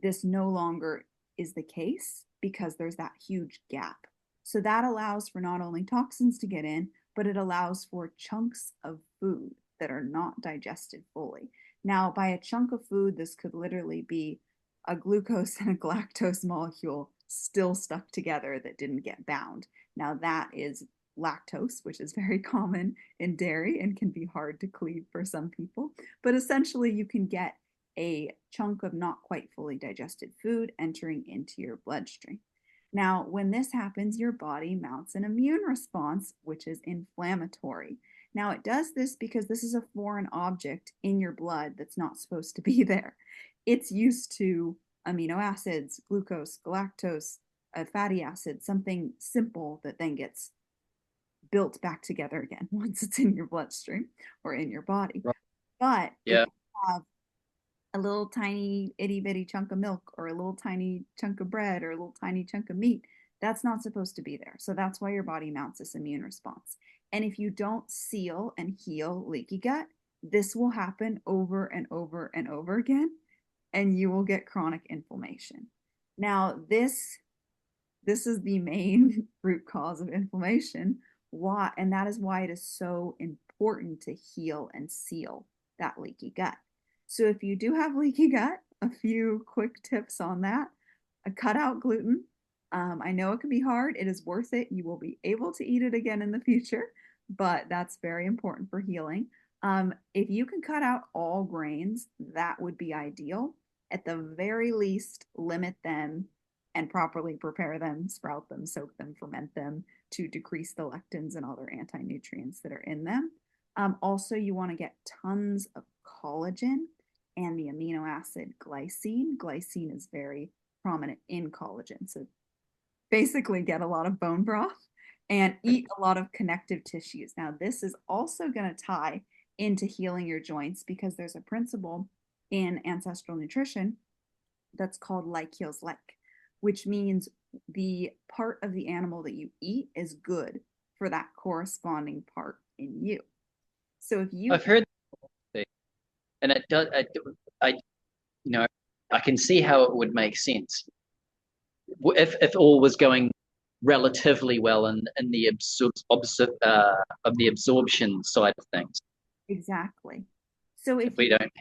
this no longer is the case because there's that huge gap. So that allows for not only toxins to get in, but it allows for chunks of food that are not digested fully. Now, by a chunk of food, this could literally be a glucose and a galactose molecule still stuck together that didn't get bound. Now, that is lactose, which is very common in dairy and can be hard to cleave for some people. But essentially, you can get a chunk of not quite fully digested food entering into your bloodstream. Now, when this happens, your body mounts an immune response, which is inflammatory. Now, it does this because this is a foreign object in your blood that's not supposed to be there. It's used to amino acids, glucose, galactose, a fatty acid, something simple that then gets built back together again once it's in your bloodstream or in your body. Right. But if Yeah. you have a little tiny itty bitty chunk of milk or a little tiny chunk of bread or a little tiny chunk of meat, that's not supposed to be there. So that's why your body mounts this immune response. And if you don't seal and heal leaky gut, this will happen over and over and over again, and you will get chronic inflammation. Now, this is the main root cause of inflammation. Why? And that is why it is so important to heal and seal that leaky gut. So if you do have leaky gut, a few quick tips on that. Cut out gluten. I know it can be hard. It is worth it. You will be able to eat it again in the future, but that's very important for healing. If you can cut out all grains, that would be ideal. At the very least, limit them and properly prepare them, sprout them, soak them, ferment them to decrease the lectins and other anti-nutrients that are in them. Also, you want to get tons of collagen and the amino acid glycine. Glycine is very prominent in collagen. So basically get a lot of bone broth and eat a lot of connective tissues. Now, this is also going to tie into healing your joints because there's a principle in ancestral nutrition that's called like heals like, which means the part of the animal that you eat is good for that corresponding part in you. So if you I've heard that, and it does. I, I can see how it would make sense if all was going relatively well in the of the absorption side of things. exactly. So If if we you don't,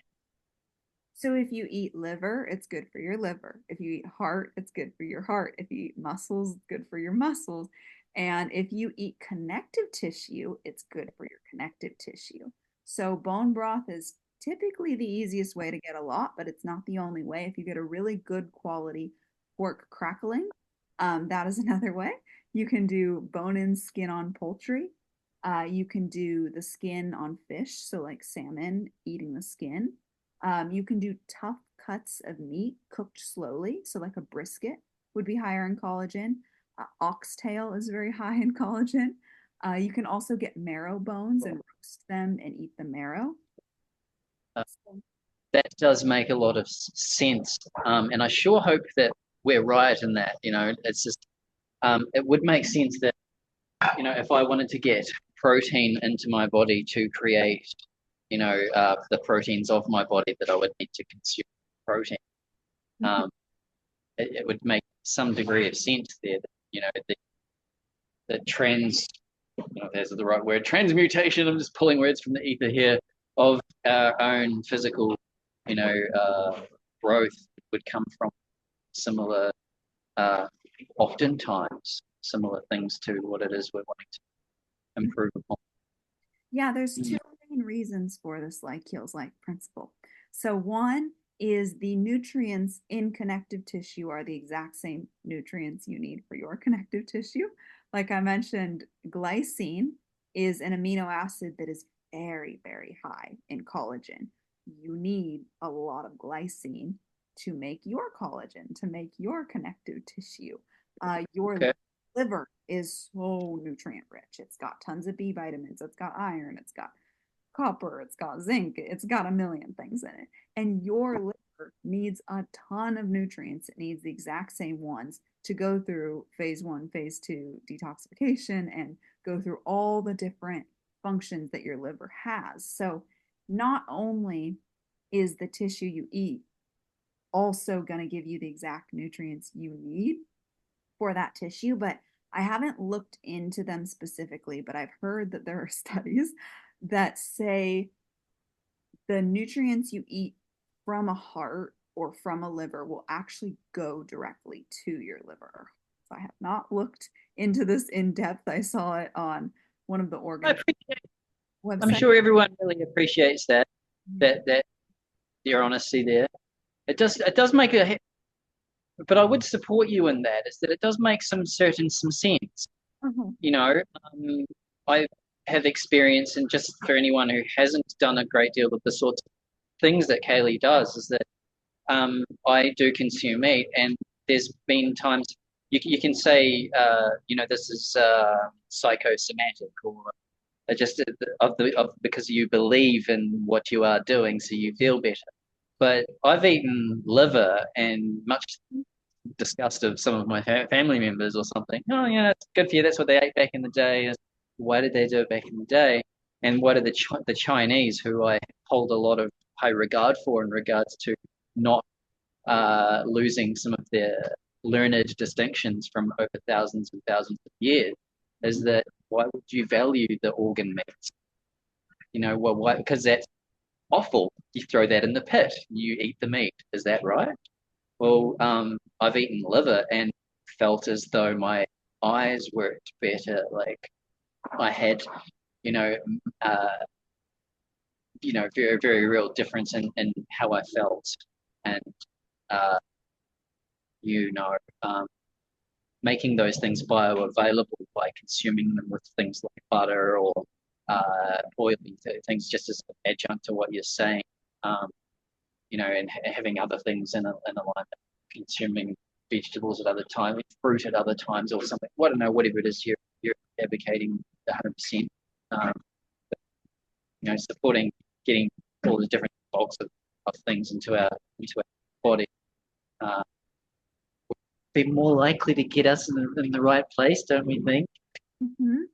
So if you eat liver, it's good for your liver. If you eat heart, it's good for your heart. If you eat muscles, it's good for your muscles. And if you eat connective tissue, it's good for your connective tissue. So bone broth is typically the easiest way to get a lot, but it's not the only way. If you get a really good quality pork crackling, that is another way. You can do bone-in skin on poultry. You can do the skin on fish, so like salmon, eating the skin. You can do tough cuts of meat cooked slowly. So, like a brisket would be higher in collagen. Oxtail is very high in collagen. You can also get marrow bones and roast them and eat the marrow. uh, that does make a lot of sense. And I sure hope that we're right in that. It's just it would make sense that if I wanted to get protein into my body to create the proteins of my body that I would need to consume protein. Um, it would make some degree of sense there. That, the trans, if there's the right word, transmutation. I'm just pulling words from the ether here of our own physical, growth would come from similar, oftentimes similar things to what it is we're wanting to improve upon. Yeah, there's two Mm. main reasons for this like heals like principle. So one is the nutrients in connective tissue are the exact same nutrients you need for your connective tissue. Like I mentioned, glycine is an amino acid that is very, very high in collagen. You need a lot of glycine to make your collagen, to make your connective tissue. Your Okay. liver is so nutrient rich. It's got tons of B vitamins, it's got iron, it's got copper, it's got zinc, it's got a million things in it. And your liver needs a ton of nutrients. It needs the exact same ones to go through phase one, phase two detoxification and go through all the different functions that your liver has. So, not only is the tissue you eat also going to give you the exact nutrients you need for that tissue, but I haven't looked into them specifically, but I've heard that there are studies that say the nutrients you eat from a heart or from a liver will actually go directly to your liver. So I have not looked into this in depth. I saw it on one of the I organ appreciate, I'm websites. sure everyone really appreciates that your honesty there. It does make a, but I would support you in that, is that it does make some sense. Mhm. You know, I have experience, and just for anyone who hasn't done a great deal of the sorts of things that Kaylee does, is that I do consume meat, and there's been times you can say, this is psychosomatic, or just of because you believe in what you are doing, so you feel better. But I've eaten liver, and much disgust of some of my family members or something. Oh, yeah, that's good for you. That's what they ate back in the day. Why did they do it back in the day? And what are the Chinese, who I hold a lot of high regard for in regards to not losing some of their learned distinctions from over thousands and thousands of years, is that why would you value the organ meats? Well, why? Because that's offal. You throw that in the pit. You eat the meat. Is that right? Well, I've eaten liver and felt as though my eyes worked better. Like I had, you know, uh, very, very real difference in how I felt. And, uh, you know, um, making those things bioavailable by consuming them with things like butter or oily things, just as an adjunct to what you're saying. Um, and having other things in alignment, consuming vegetables at other times, fruit at other times, or something. I don't know, whatever it is you're advocating 100%. Um, Supporting getting all the different bulks of things into our body. Uh, be more likely to get us in the right place, don't we think? Mhm.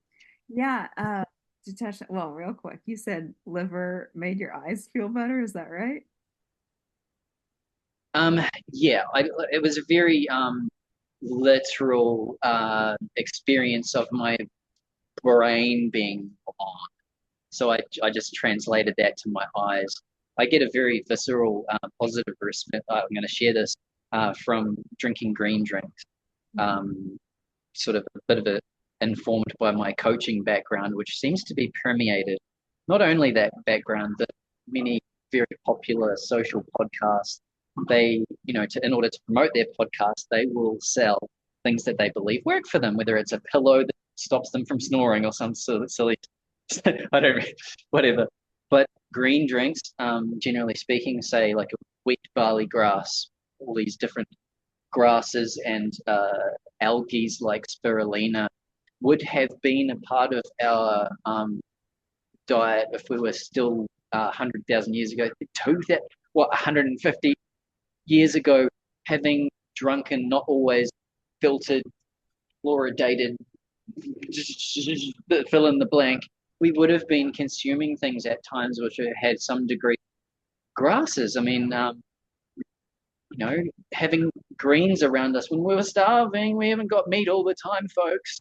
Yeah, to touch, well, real quick, you said liver made your eyes feel better, is that right? Um, yeah, it was a very literal experience of my brain being on. So I just translated that to my eyes. I get a very visceral, positive response. I'm going to share this from drinking green drinks. Um, Sort of a bit of a informed by my coaching background, which seems to be permeated. Not only that background, but many very popular social podcasts. In order to promote their podcast, they will sell things that they believe work for them, whether it's a pillow that stops them from snoring or some sort of silly, I don't, whatever. But green drinks, generally speaking, say like a wheat barley grass, all these different grasses and algae like spirulina would have been a part of our diet if we were still 100,000 years ago. 150 years ago, having drunken, not always filtered, fluoridated, fill in the blank, we would have been consuming things at times which had some degree of grasses. I mean, having greens around us when we were starving. We haven't got meat all the time, folks.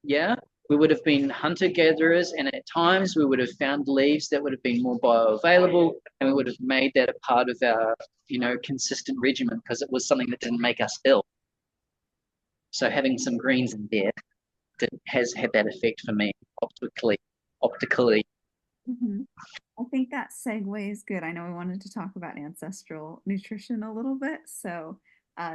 Yeah, we would have been hunter gatherers, and at times we would have found leaves that would have been more bioavailable, and we would have made that a part of our, consistent regimen because it was something that didn't make us ill. So having some greens in there has had that effect for me optically. Optically, Mhm. I think that segue is good. I know we wanted to talk about ancestral nutrition a little bit. So,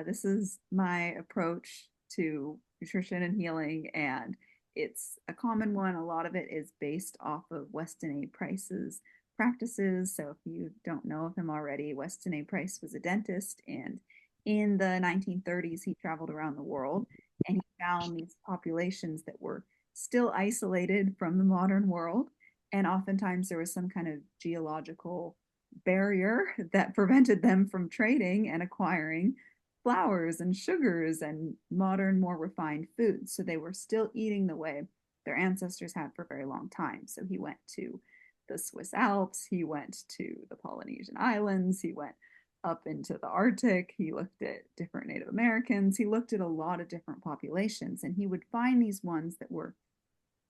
this is my approach to nutrition and healing, and it's a common one. A lot of it is based off of Weston A. Price's practices. So, if you don't know of him already, Weston A. Price was a dentist, and in the 1930s, he traveled around the world and he found these populations that were still isolated from the modern world, and oftentimes there was some kind of geological barrier that prevented them from trading and acquiring flours and sugars and modern, more refined foods. So they were still eating the way their ancestors had for a very long time. So he went to the Swiss Alps, he went to the Polynesian Islands, he went up into the Arctic, he looked at different Native Americans, he looked at a lot of different populations, and he would find these ones that were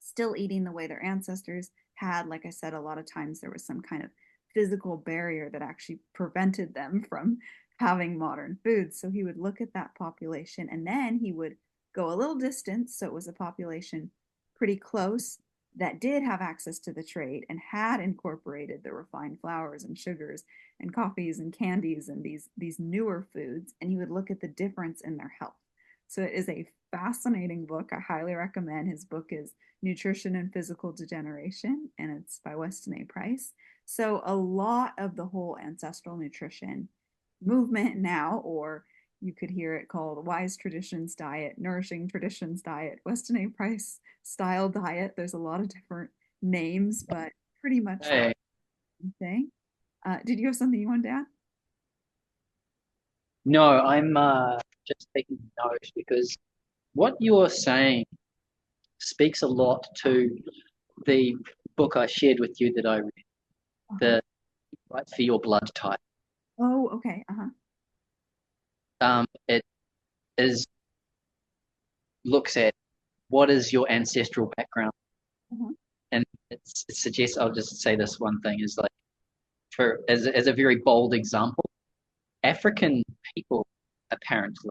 still eating the way their ancestors had. Like I said, a lot of times there was some kind of physical barrier that actually prevented them from having modern foods. So he would look at that population and then he would go a little distance. So it was a population pretty close that did have access to the trade and had incorporated the refined flours and sugars and coffees and candies and these newer foods, and he would look at the difference in their health. So it is a fascinating book. I highly recommend. His book is Nutrition and Physical Degeneration, and it's by Weston A. Price. So a lot of the whole ancestral nutrition movement now, or you could hear it called Wise Traditions Diet, Nourishing Traditions Diet, Weston A. Price style diet. There's a lot of different names, but pretty much the Hey, same thing. Did you have something you wanted to add? no, I'm just taking notes because what you're saying speaks a lot to the book I shared with you that I read, Uh-huh. the Right for Your Blood Type. Oh, okay. Uh-huh. It is looks at what is your ancestral background, Uh-huh. and it suggests. I'll just say this one thing is like for as a very bold example, African people apparently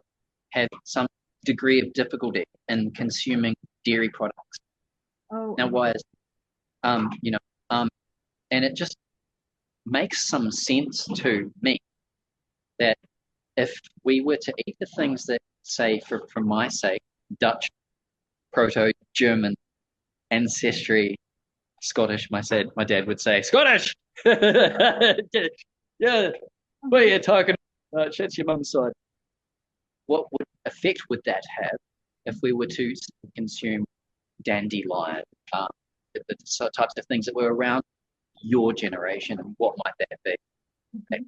have some degree of difficulty in consuming dairy products. Oh, Now, why is you know, um, and it just makes some sense to me that if we were to eat the things that, say, for my sake, Dutch, Proto-German ancestry, Scottish, my dad would say, Scottish! Yeah, what are uh-huh. you talking about? That's your mum's side. What effect would that have if we were to consume dandelion, um, the types of things that were around your generation, and what might that be? Mhm.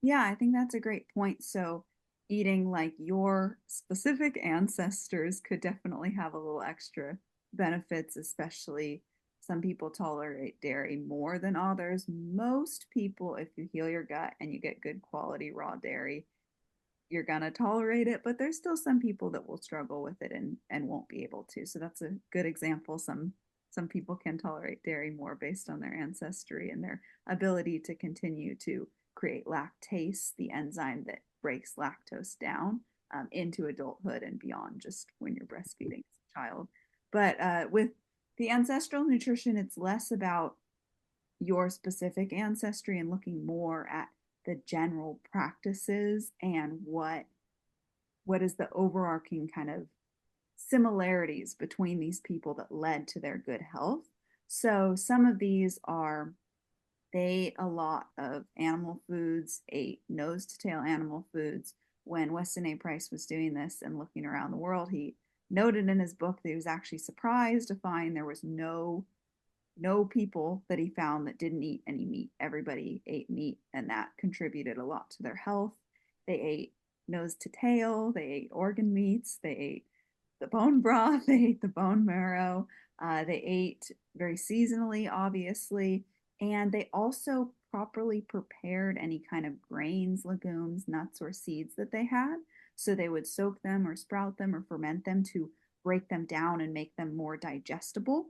Yeah, I think that's a great point. So, eating like your specific ancestors could definitely have a little extra benefits, especially some people tolerate dairy more than others. Most people, if you heal your gut and you get good quality raw dairy, you're gonna tolerate it, but there's still some people that will struggle with it and won't be able to. So that's a good example. Some people can tolerate dairy more based on their ancestry and their ability to continue to create lactase, the enzyme that breaks lactose down into adulthood and beyond, just when you're breastfeeding as a child. But with the ancestral nutrition, it's less about your specific ancestry and looking more at the general practices and what is the overarching kind of similarities between these people that led to their good health. So some of these are they ate a lot of animal foods, ate nose to tail animal foods. When Weston A. Price was doing this and looking around the world, he noted in his book that he was actually surprised to find there was no people that he found that didn't eat any meat. Everybody ate meat, and that contributed a lot to their health. They ate nose to tail, they ate organ meats, they ate the bone broth, they ate the bone marrow, they ate very seasonally, obviously, and they also properly prepared any kind of grains, legumes, nuts, or seeds that they had. So they would soak them or sprout them or ferment them to break them down and make them more digestible.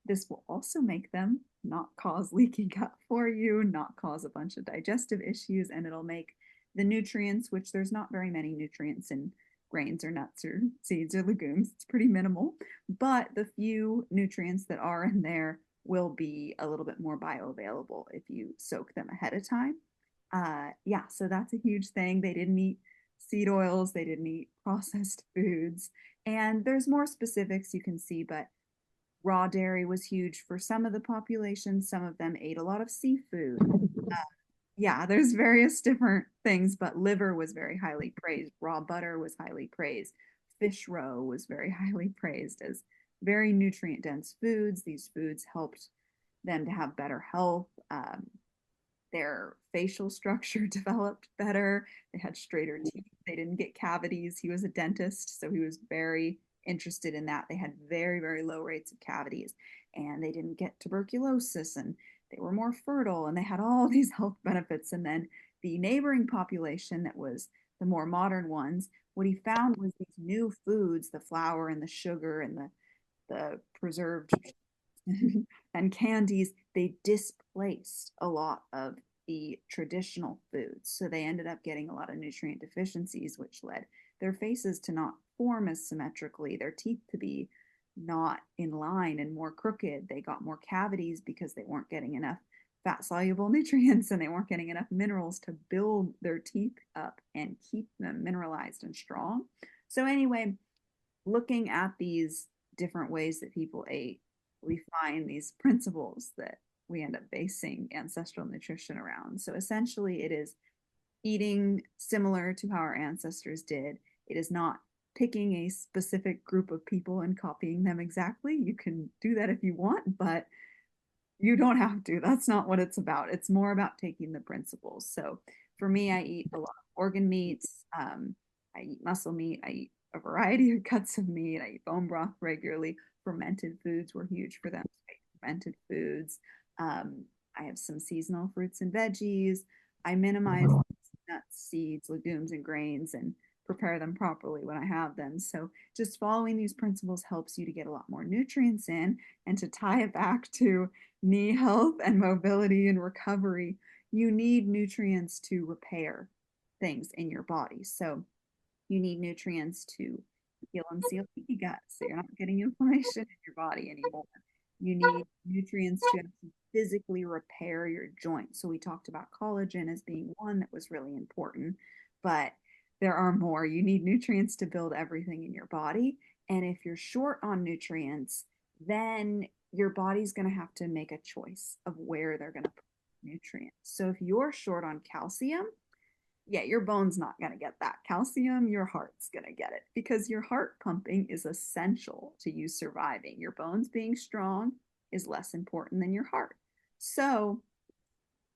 This will also make them not cause leaky gut for you, not cause a bunch of digestive issues, and it'll make the nutrients, which there's not very many nutrients in grains or nuts or seeds or legumes, it's pretty minimal, but the few nutrients that are in there will be a little bit more bioavailable if you soak them ahead of time. Yeah, so that's a huge thing. They didn't eat seed oils, they didn't eat processed foods, and there's more specifics you can see, but raw dairy was huge for some of the population. Some of them ate a lot of seafood. Yeah, there's various different things, but liver was very highly praised. Raw butter was highly praised. Fish roe was very highly praised as very nutrient dense foods. These foods helped them to have better health. Their facial structure developed better. They had straighter teeth. They didn't get cavities. He was a dentist, so he was very interested in that. They had very, very low rates of cavities and they didn't get tuberculosis and they were more fertile and they had all these health benefits. And then the neighboring population that was the more modern ones, what he found was these new foods, the flour and the sugar and the preserved and candies, they displaced a lot of the traditional foods. So they ended up getting a lot of nutrient deficiencies, which led their faces to not form as symmetrically, their teeth to be not in line and more crooked. They got more cavities because they weren't getting enough fat soluble nutrients and they weren't getting enough minerals to build their teeth up and keep them mineralized and strong. So, anyway, looking at these different ways that people ate, we find these principles that we end up basing ancestral nutrition around. So, essentially, it is eating similar to how our ancestors did. It is not picking a specific group of people and copying them exactly. You can do that if you want, but you don't have to. That's not what it's about. It's more about taking the principles. So for me, I eat a lot of organ meats. I eat muscle meat. I eat a variety of cuts of meat. I eat bone broth regularly. Fermented foods were huge for them. Fermented foods. I have some seasonal fruits and veggies. I minimize nuts, seeds, legumes, and grains and prepare them properly when I have them. So just following these principles helps you to get a lot more nutrients in. And to tie it back to knee health and mobility and recovery, you need nutrients to repair things in your body. So you need nutrients to heal and seal leaky gut so you're not getting inflammation in your body anymore. You need nutrients to physically repair your joints. So we talked about collagen as being one that was really important, but there are more. You need nutrients to build everything in your body. And if you're short on nutrients, then your body's going to have to make a choice of where they're going to put nutrients. So if you're short on calcium, yeah, your bone's not going to get that calcium. Your heart's going to get it because your heart pumping is essential to you surviving. Your bones being strong is less important than your heart. So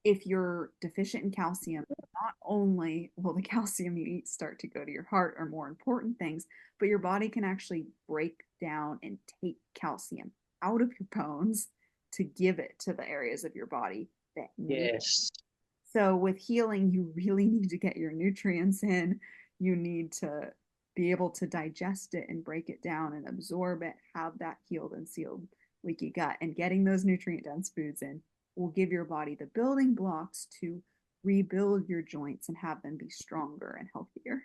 if you're deficient in calcium, not only will the calcium you eat start to go to your heart or more important things, but your body can actually break down and take calcium out of your bones to give it to the areas of your body that need it. Yes. So with healing, you really need to get your nutrients in. You need to be able to digest it and break it down and absorb it, have that healed and sealed leaky gut. And getting those nutrient dense foods in will give your body the building blocks to rebuild your joints and have them be stronger and healthier.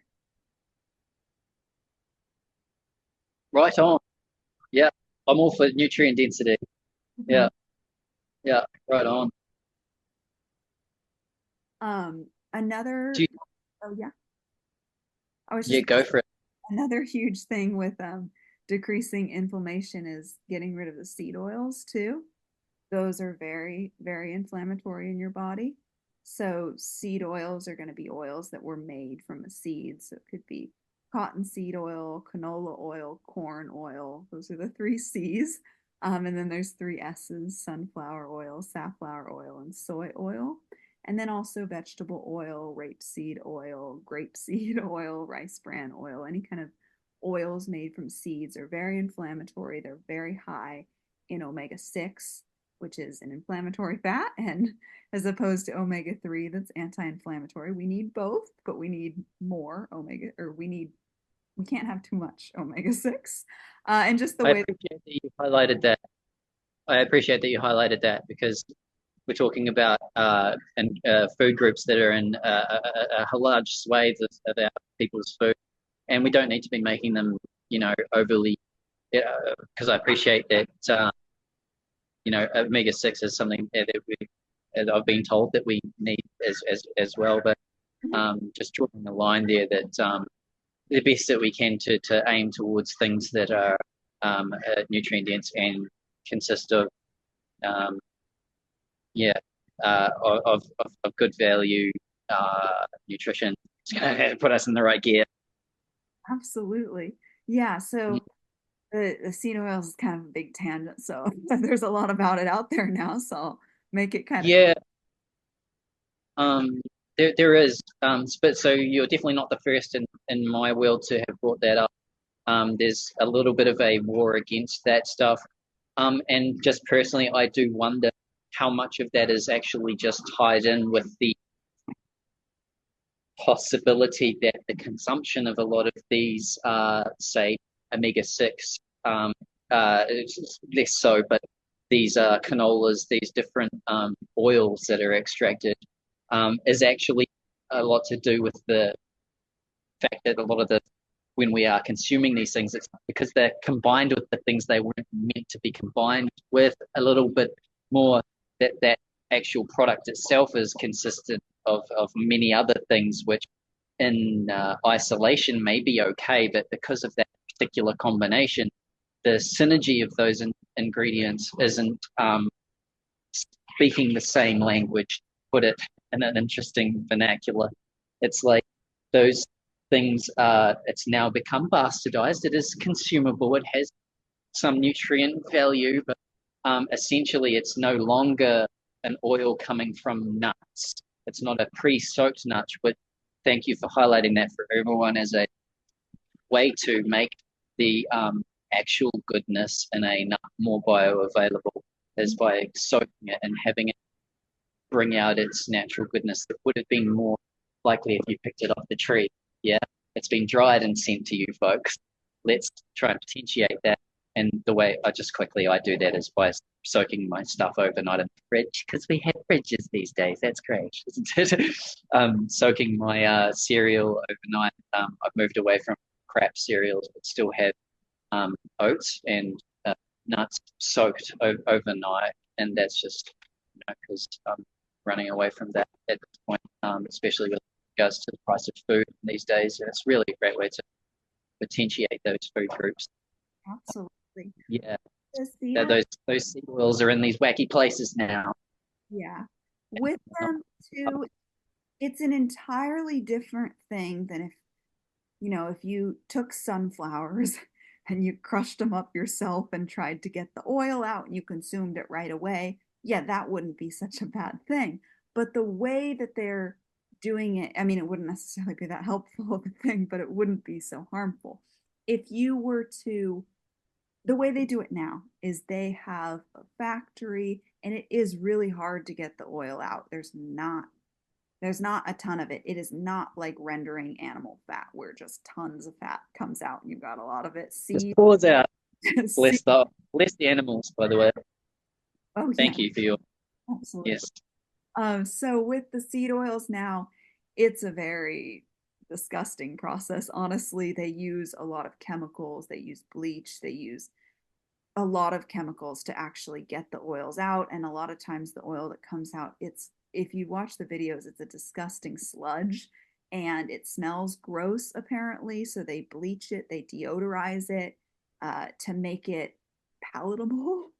Right on. Yeah. I'm all for nutrient density. Mhm. Yeah. Yeah. Right on. Another, Do you, oh yeah, I was yeah, just go for it. another huge thing with decreasing inflammation is getting rid of the seed oils too. Those are very, very inflammatory in your body. So, seed oils are going to be oils that were made from a seed. So, it could be cottonseed oil, canola oil, corn oil. Those are the three C's. And then there's three S's: sunflower oil, safflower oil, and soy oil. And then also vegetable oil, grapeseed oil, rice bran oil, any kind of oils made from seeds are very inflammatory. They're very high in omega-6, which is an inflammatory fat, and as opposed to omega-3 that's anti-inflammatory. We need both, but we need more omega, or we can't have too much omega-6. And just the I way appreciate that you highlighted that. I appreciate that you highlighted that because we're talking about and food groups that are in a large swathe of our people's food, and we don't need to be making them, overly. Because I appreciate that, omega-6 is something that I've been told that we need as well. But just drawing the line there that the best that we can to aim towards things that are nutrient dense and consist of um, yeah, of good value nutrition. It's going to put us in the right gear. absolutely, yeah. So the seed oils is kind of a big tangent. So there's a lot about it out there now. So I'll make it kind of quick. Yeah, there is, but so you're definitely not the first in my world to have brought that up. There's a little bit of a war against that stuff. And just personally, I do wonder how much of that is actually just tied in with the possibility that the consumption of a lot of these, say, omega-6, it's less so, but these canolas, these different oils that are extracted, is actually a lot to do with the fact that a lot of the when we are consuming these things, it's because they're combined with the things they weren't meant to be combined with a little bit more. That actual product itself is consistent of many other things, which in isolation may be okay, but because of that particular combination, the synergy of those ingredients isn't speaking the same language. Put it in an interesting vernacular. It's like those things. It's now become bastardized. It is consumable. It has some nutrient value, but essentially, it's no longer an oil coming from nuts. It's not a pre-soaked nut. But thank you for highlighting that for everyone as a way to make the actual goodness in a nut more bioavailable is by soaking it and having it bring out its natural goodness that would have been more likely if you picked it off the tree. Yeah, it's been dried and sent to you folks. Let's try and potentiate that. And the way I do that is by soaking my stuff overnight in the fridge because we have fridges these days. That's great, isn't it? Soaking my cereal overnight. I've moved away from crap cereals, but still have oats and nuts soaked overnight, and that's just because I'm running away from that at this point, especially with regards to the price of food these days. And it's really a great way to potentiate those food groups. Absolutely. Yeah, The seed so oil, those seed oils are in these wacky places now. yeah. With them too, it's an entirely different thing than if you took sunflowers and you crushed them up yourself and tried to get the oil out and you consumed it right away, yeah, that wouldn't be such a bad thing. But the way that they're doing it, I mean, it wouldn't necessarily be that helpful of a thing, but it wouldn't be so harmful. If you were to, the way they do it now is they have a factory and it is really hard to get the oil out. There's not a ton of it. It is not like rendering animal fat where just tons of fat comes out and you've got a lot of it. Just Seed, pours out. seed. Bless the animals, by the way. Oh yeah, Thank you for your absolutely. yes. So with the seed oils now, it's a very disgusting process. Honestly, they use a lot of chemicals. They use bleach. They use a lot of chemicals to actually get the oils out. And a lot of times the oil that comes out, it's if you watch the videos, it's a disgusting sludge and it smells gross apparently. So they bleach it, they deodorize it to make it palatable.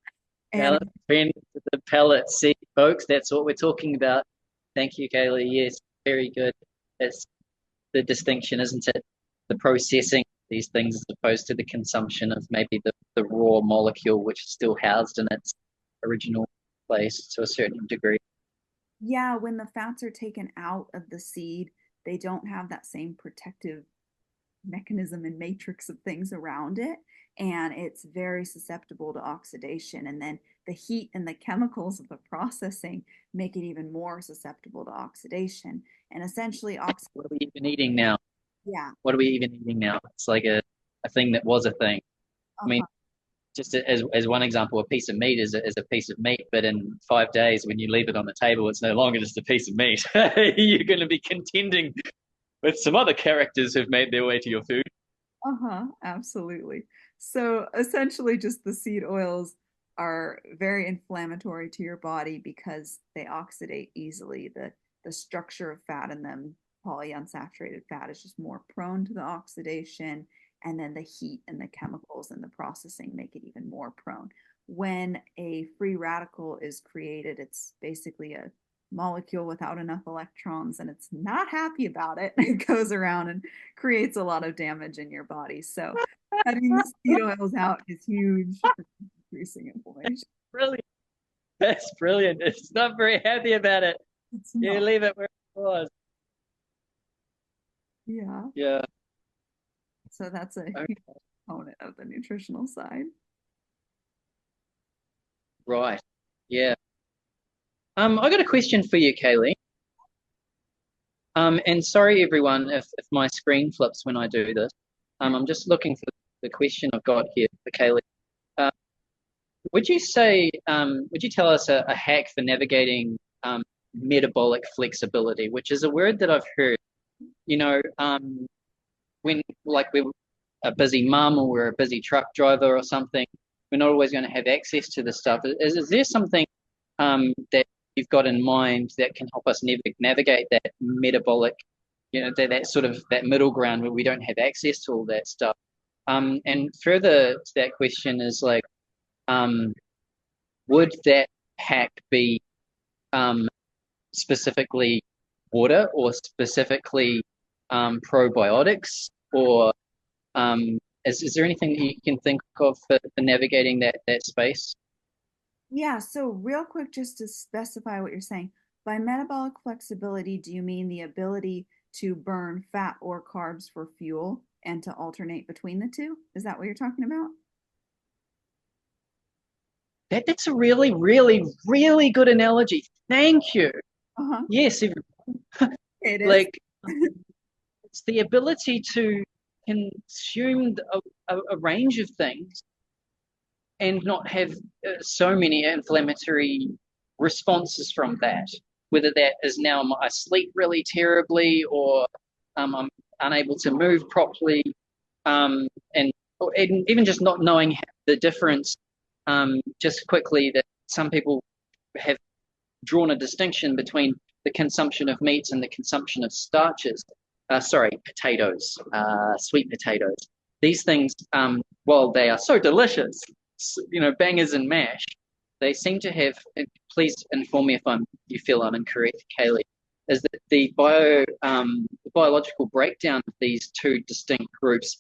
And Palette, friend, the palette. See, folks, that's what we're talking about. Thank you, Kaylee. Yes, very good. That's the distinction, isn't it? The processing these things as opposed to the consumption of maybe the raw molecule, which is still housed in its original place to a certain degree. yeah, when the fats are taken out of the seed, they don't have that same protective mechanism and matrix of things around it. And it's very susceptible to oxidation. And then the heat and the chemicals of the processing make it even more susceptible to oxidation. And essentially, What are we even eating now? yeah, What are we even eating now? It's like a thing that was a thing. I mean, uh-huh. just as one example, a piece of meat is a piece of meat, but in 5 days, when you leave it on the table, it's no longer just a piece of meat. You're going to be contending with some other characters who've made their way to your food. Uh-huh, absolutely. So essentially, just the seed oils are very inflammatory to your body because they oxidate easily. The structure of fat in them, polyunsaturated fat, is just more prone to the oxidation, and then the heat and the chemicals and the processing make it even more prone. When a free radical is created, it's basically a molecule without enough electrons and it's not happy about it. It goes around and creates a lot of damage in your body. So cutting the seed oils out is huge for decreasing inflammation. Brilliant. That's brilliant. It's not very happy about it. It's You not. leave it where it was. Yeah. Yeah. So that's a huge Okay. component of the nutritional side. Right. Yeah. I got a question for you, Kaylee. And sorry everyone if my screen flips when I do this. Yeah. I'm just looking for the question I've got here for Kaylee. Uh, would you tell us a hack for navigating metabolic flexibility, which is a word that I've heard, you know, when like we're a busy mum or we're a busy truck driver or something, we're not always going to have access to this stuff. Is there something that you've got in mind that can help us navigate that metabolic, that sort of that middle ground where we don't have access to all that stuff? And further to that question is like, um, would that hack be um, specifically water or specifically probiotics or is there anything that you can think of for navigating that space? Yeah, so real quick, just to specify what you're saying, by metabolic flexibility, do you mean the ability to burn fat or carbs for fuel and to alternate between the two? Is that what you're talking about? That's a really, really, really good analogy. Thank you. Uh-huh. Yes, It is. like it's the ability to consume a range of things and not have so many inflammatory responses from that. Whether that is now I sleep really terribly or I'm unable to move properly, um, and, and even just not knowing the difference. Just quickly, that some people have drawn a distinction between the consumption of meats and the consumption of starches. Sorry, potatoes, sweet potatoes. These things, while they are so delicious, bangers and mash, they seem to have. Please inform me if you feel I'm incorrect, Kaylee. Is that the biological breakdown of these two distinct groups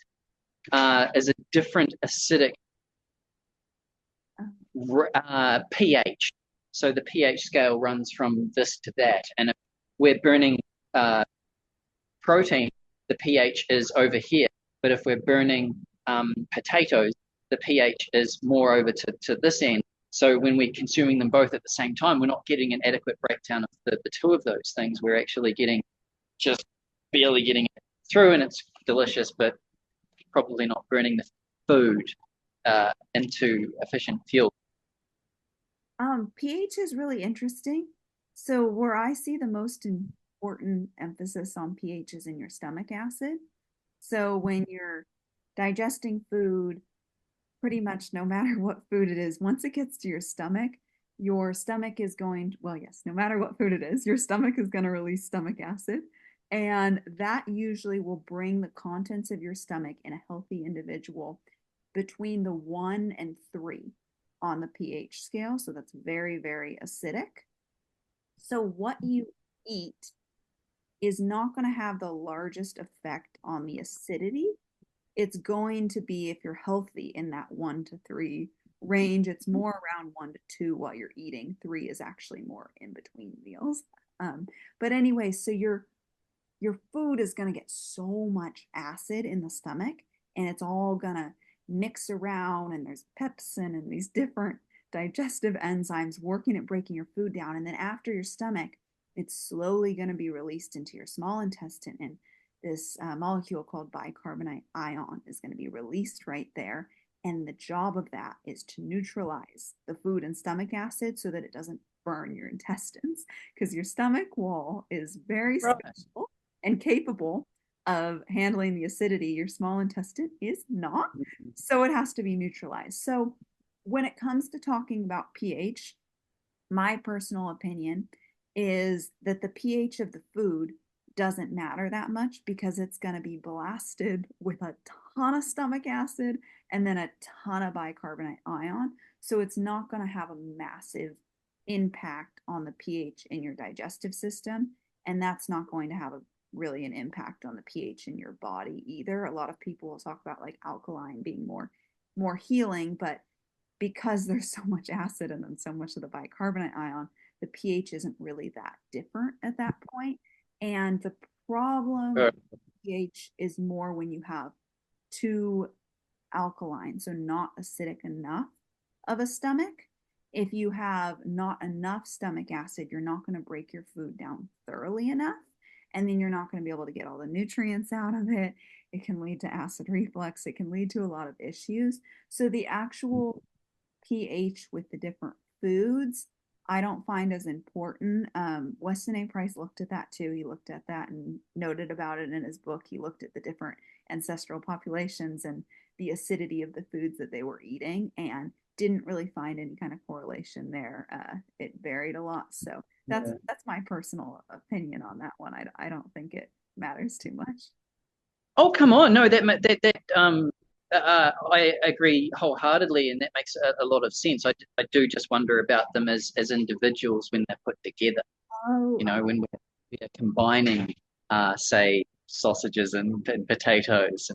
is a different acidic pH. So the pH scale runs from this to that. And if we're burning uh, protein, the pH is over here. But if we're burning potatoes, the pH is more over to this end. So when we're consuming them both at the same time, we're not getting an adequate breakdown of the two of those things. We're actually getting just barely getting it through, and it's delicious, but probably not burning the food into efficient fuel. pH is really interesting. So where I see the most important emphasis on pH is in your stomach acid. So when you're digesting food, pretty much no matter what food it is, once it gets to your stomach is going, well, yes, no matter what food it is, your stomach is going to release stomach acid. And that usually will bring the contents of your stomach in a healthy individual between the 1 and 3 on the pH scale. So that's very, very acidic. So what you eat is not going to have the largest effect on the acidity. It's going to be, if you're healthy, in that 1 to 3 range. It's more around 1 to 2 while you're eating. 3 is actually more in between meals. But anyway, so your food is going to get so much acid in the stomach, and it's all going to mix around, and there's pepsin and these different digestive enzymes working at breaking your food down. And then after your stomach, it's slowly going to be released into your small intestine, and this molecule called bicarbonate ion is going to be released right there. And the job of that is to neutralize the food and stomach acid so that it doesn't burn your intestines, because your stomach wall is very Right. special and capable of handling the acidity. Your small intestine is not. So it has to be neutralized. So when it comes to talking about pH, my personal opinion is that the pH of the food doesn't matter that much because it's going to be blasted with a ton of stomach acid and then a ton of bicarbonate ion. So it's not going to have a massive impact on the pH in your digestive system. And that's not going to have really an impact on the pH in your body either. A lot of people will talk about like alkaline being more healing, but because there's so much acid and then so much of the bicarbonate ion, the pH isn't really that different at that point. And the problem Sure. with pH is more when you have too alkaline, so not acidic enough of a stomach. If you have not enough stomach acid, you're not going to break your food down thoroughly enough. And then you're not going to be able to get all the nutrients out of it. It can lead to acid reflux. It can lead to a lot of issues. So the actual pH with the different foods, I don't find as important. Weston A. Price looked at that too. He looked at that and noted about it in his book. He looked at the different ancestral populations and the acidity of the foods that they were eating and didn't really find any kind of correlation there. It varied a lot. So Yeah. that's my personal opinion on that one. I don't think it matters too much. Oh, come on. No, I agree wholeheartedly, and that makes a lot of sense. I do just wonder about them as individuals when they're put together. Oh, When we're combining, say, sausages and potatoes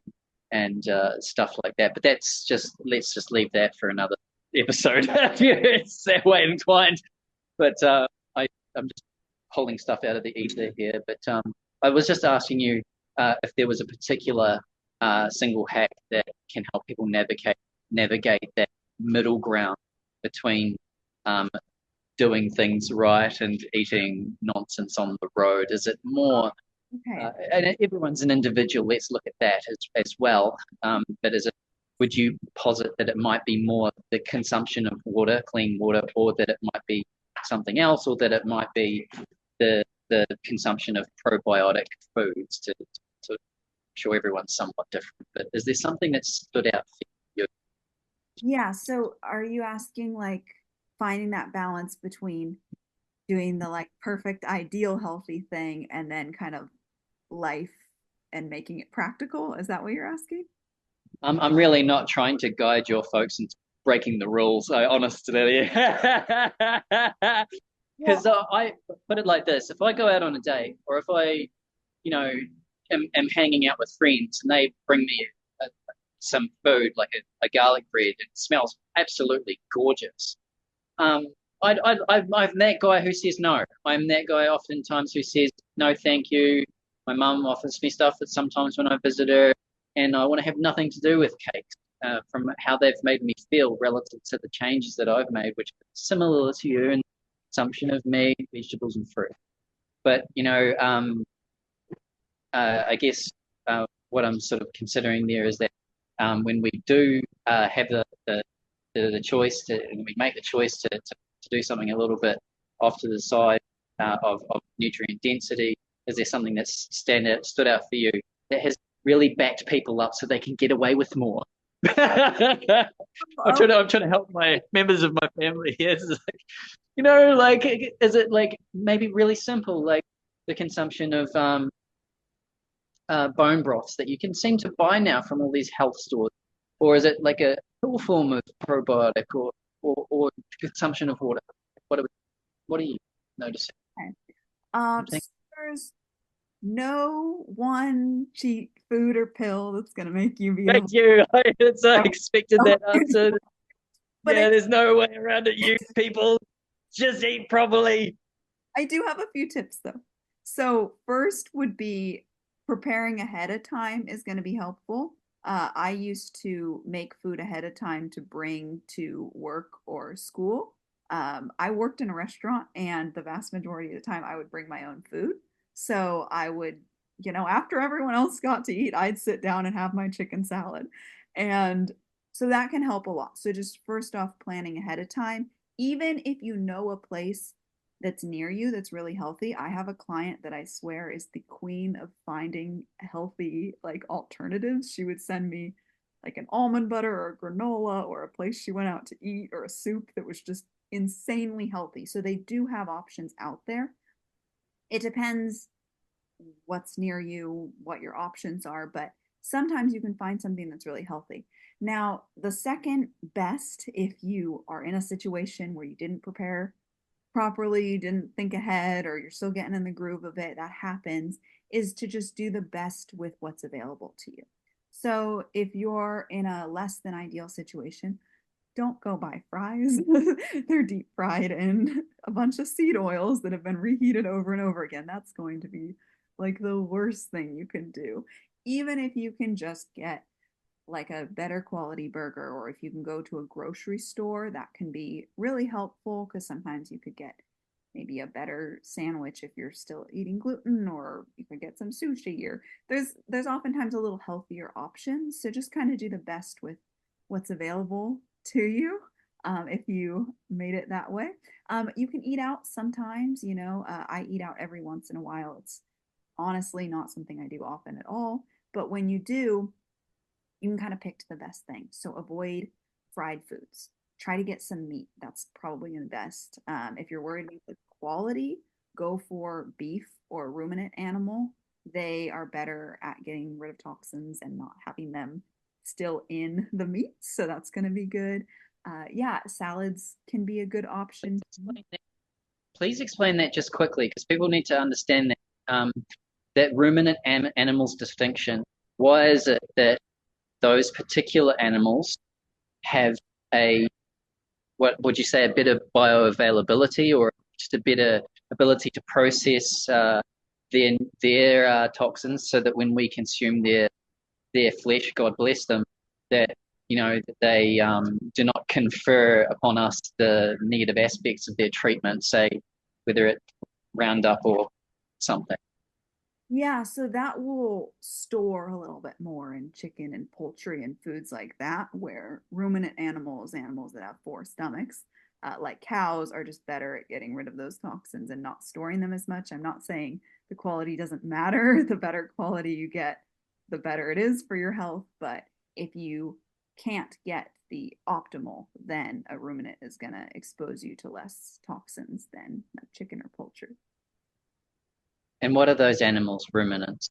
and stuff like that. But let's just leave that for another episode if it's that way inclined. But I'm just pulling stuff out of the ether here. But I was just asking you if there was a particular single hack that can help people navigate that middle ground between um, doing things right and eating nonsense on the road. Is it more okay. and everyone's an individual. Let's look at that as well. But would you posit that it might be more the consumption of water, clean water, or that it might be something else, or that it might be the consumption of probiotic foods to sure everyone's somewhat different. But is there something that stood out for you? Yeah, so are you asking like finding that balance between doing the like perfect ideal healthy thing and then kind of life and making it practical? Is that what you're asking? I'm really not trying to guide your folks into breaking the rules. I honestly, Well, because I put it like this: if I go out on a date, or if I, you know, am hanging out with friends and they bring me some food like a garlic bread, it smells absolutely gorgeous. Um, I'm that guy who says no. I'm that guy oftentimes who says no, thank you. My mum offers me stuff that sometimes when I visit her, and I want to have nothing to do with cakes from how they've made me feel relative to the changes that I've made, which are similar to you in consumption of meat, vegetables, and fruit. But I guess what I'm sort of considering there is that when we do have the choice to, and we make the choice to do something a little bit off to the side of nutrient density, is there something that's stood out for you that has really backed people up so they can get away with more? oh, I'm trying to help my members of my family here. It's like, like, is it like maybe really simple, like the consumption of bone broths that you can seem to buy now from all these health stores? Or is it like a full form of probiotic or consumption of water? What are you noticing? okay. I'm thinking, So there's no one cheat food or pill that's gonna make you be thank able you. I expected that to, answer. but Yeah, there's no way around it. You people just eat properly. I do have a few tips though. So first would be preparing ahead of time is going to be helpful. I used to make food ahead of time to bring to work or school. I worked in a restaurant, and the vast majority of the time I would bring my own food. So I would, after everyone else got to eat, I'd sit down and have my chicken salad. And so that can help a lot. So just first off, planning ahead of time, even if you know a place that's near you that's really healthy. I have a client that I swear is the queen of finding healthy like alternatives. She would send me like an almond butter or a granola or a place she went out to eat or a soup that was just insanely healthy. So they do have options out there. It depends what's near you, what your options are, but sometimes you can find something that's really healthy. Now, the second best, if you are in a situation where you didn't prepare properly, didn't think ahead, or you're still getting in the groove of it, that happens, is to just do the best with what's available to you. So if you're in a less than ideal situation, don't go buy fries. They're deep fried in a bunch of seed oils that have been reheated over and over again. That's going to be like the worst thing you can do. Even if you can just get like a better quality burger, or if you can go to a grocery store, that can be really helpful because sometimes you could get maybe a better sandwich if you're still eating gluten, or you could get some sushi, or there's oftentimes a little healthier options. So just kind of do the best with what's available to you. if you made it that way. You can eat out sometimes, I eat out every once in a while. It's honestly not something I do often at all. But when you do, you can kind of pick the best thing. So avoid fried foods. Try to get some meat. That's probably the best. If you're worried about the quality, go for beef or ruminant animal. They are better at getting rid of toxins and not having them still in the meat. So that's going to be good. Yeah, salads can be a good option. Please explain that just quickly, because people need to understand that that ruminant animals distinction. Why is it that those particular animals have a, what would you say, a better bioavailability or just a better ability to process their toxins, so that when we consume their flesh, God bless them, that that they do not confer upon us the negative aspects of their treatment, say whether it's Roundup or something. Yeah, so that will store a little bit more in chicken and poultry and foods like that, where ruminant animals, animals that have four stomachs, like cows, are just better at getting rid of those toxins and not storing them as much. I'm not saying the quality doesn't matter. The better quality you get, the better it is for your health. But if you can't get the optimal, then a ruminant is going to expose you to less toxins than chicken or poultry. And what are those animals, ruminants?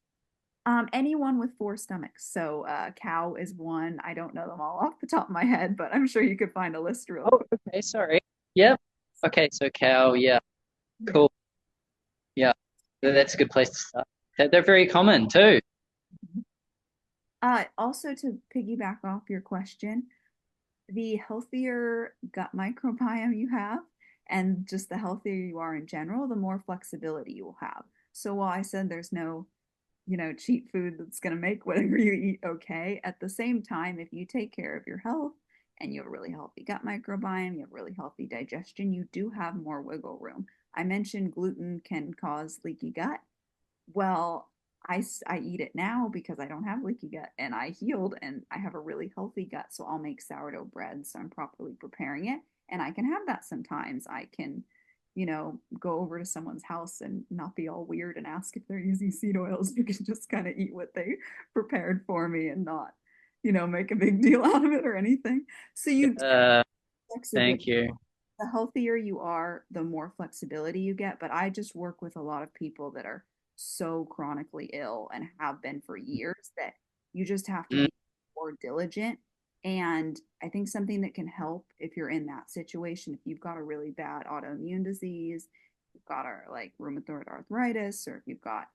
Anyone with four stomachs. So, cow is one. I don't know them all off the top of my head, but I'm sure you could find a list real Oh, quick. okay, sorry. Yep. Okay, so cow, yeah, cool. Yeah, that's a good place to start. They're very common too. Also, to piggyback off your question, the healthier gut microbiome you have, and just the healthier you are in general, the more flexibility you will have. So, while I said there's no cheat food that's going to make whatever you eat okay. At the same time, if you take care of your health and you have a really healthy gut microbiome, you have really healthy digestion, you do have more wiggle room. I mentioned gluten can cause leaky gut. Well, I eat it now because I don't have leaky gut and I healed and I have a really healthy gut. So I'll make sourdough bread. So I'm properly preparing it. And I can have that sometimes. I can, go over to someone's house and not be all weird and ask if they're using seed oils. You can just kind of eat what they prepared for me and not, make a big deal out of it or anything. So you Uh, flexibility, Thank you. the healthier you are, the more flexibility you get. But I just work with a lot of people that are so chronically ill and have been for years that you just have to Mm, be more diligent. And I think something that can help if you're in that situation, if you've got a really bad autoimmune disease, you've got a like rheumatoid arthritis, or if you've got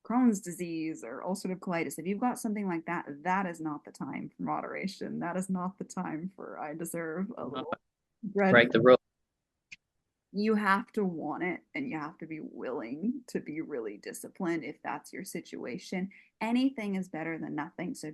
Crohn's disease or ulcerative colitis, if you've got something like that, that is not the time for moderation. That is not the time for I deserve a no, little bread. break the rule. You have to want it and you have to be willing to be really disciplined if that's your situation. Anything is better than nothing. So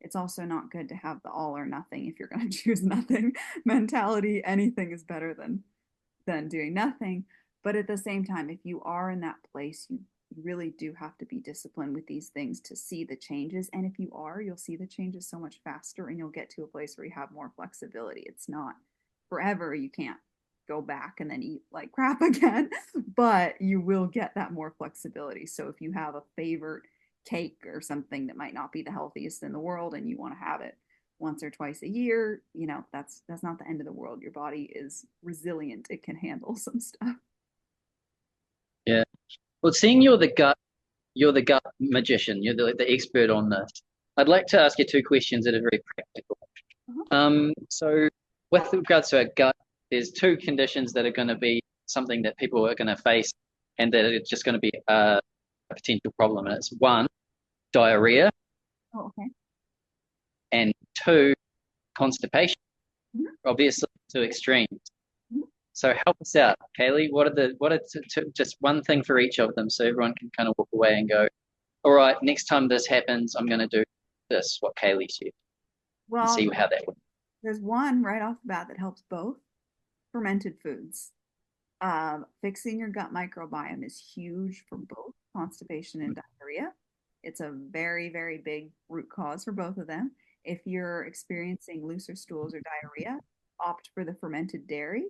it's also not good to have the all or nothing if you're going to choose nothing mentality. Anything is better than doing nothing. But at the same time, if you are in that place, you really do have to be disciplined with these things to see the changes. And if you are, you'll see the changes so much faster and you'll get to a place where you have more flexibility. It's not forever. You can't go back and then eat like crap again, but you will get that more flexibility. So if you have a favorite cake or something that might not be the healthiest in the world and you want to have it once or twice a year, that's not the end of the world. Your body is resilient. It can handle some stuff. Yeah. Well, seeing you're the gut magician. You're the expert on this. I'd like to ask you two questions that are very practical. Uh-huh. So with regards to our gut, there's two conditions that are going to be something that people are going to face, and that it's just going to be a potential problem. And it's one, diarrhea, Oh, okay. and two, constipation. Mhm. Obviously, two extremes. Mhm. So help us out, Kaylee. Just one thing for each of them, so everyone can kind of walk away and go, all right, next time this happens, I'm going to do this, what Kaylee said, and Well, see how that works. there's one right off the bat that helps both fermented foods. Fixing your gut microbiome is huge for both constipation and diarrhea. It's a very, very big root cause for both of them. If you're experiencing looser stools or diarrhea, opt for the fermented dairy.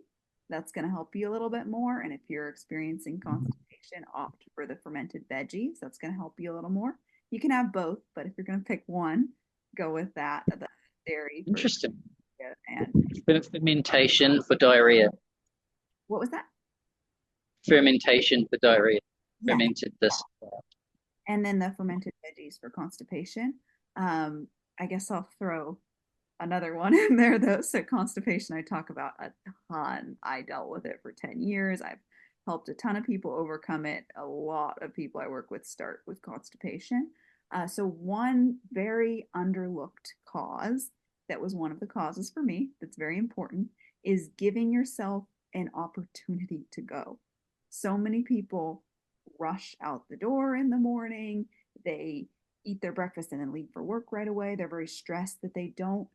That's going to help you a little bit more. And if you're experiencing constipation, opt for the fermented veggies. That's going to help you a little more. You can have both, but if you're going to pick one, go with that, the dairy for Interesting. and Fermentation for diarrhea. what was that? Fermentation for diarrhea. Yes. Fermented this. And then the fermented veggies for constipation. I guess I'll throw another one in there though. So constipation, I talk about a ton. I dealt with it for 10 years. I've helped a ton of people overcome it. A lot of people I work with start with constipation. So one very underlooked cause that was one of the causes for me that's very important is giving yourself an opportunity to go. So many people rush out the door in the morning. They eat their breakfast and then leave for work right away. They're very stressed that they don't,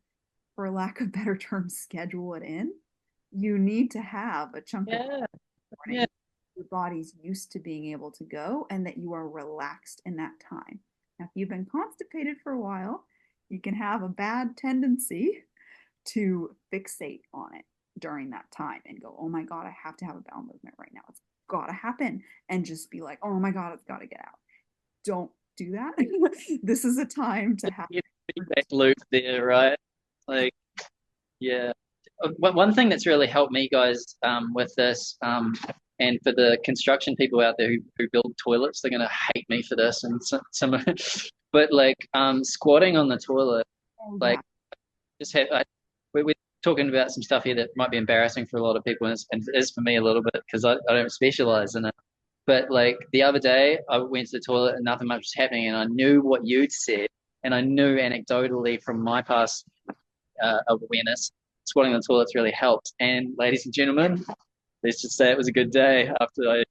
for lack of better terms, schedule it in. You need to have a chunk of Yeah. morning. Your body's used to being able to go and that you are relaxed in that time. Now, if you've been constipated for a while, you can have a bad tendency to fixate on it during that time and go, oh my God, I have to have a bowel movement right now. It's got to happen. And just be like, oh my God, it's got to get out. Don't do that. This is a time to have. You feedback loop there, right? Like, yeah. One thing that's really helped me, guys, with this, and for the construction people out there who build toilets, they're gonna hate me for this, and some but like squatting on the toilet, Oh, like yeah. just have. We're talking about some stuff here that might be embarrassing for a lot of people, and it is for me a little bit because I don't specialize in it. But like the other day, I went to the toilet and nothing much was happening, and I knew what you'd said, and I knew anecdotally from my past awareness, squatting on the toilets really helped. And ladies and gentlemen, let's just say it was a good day after I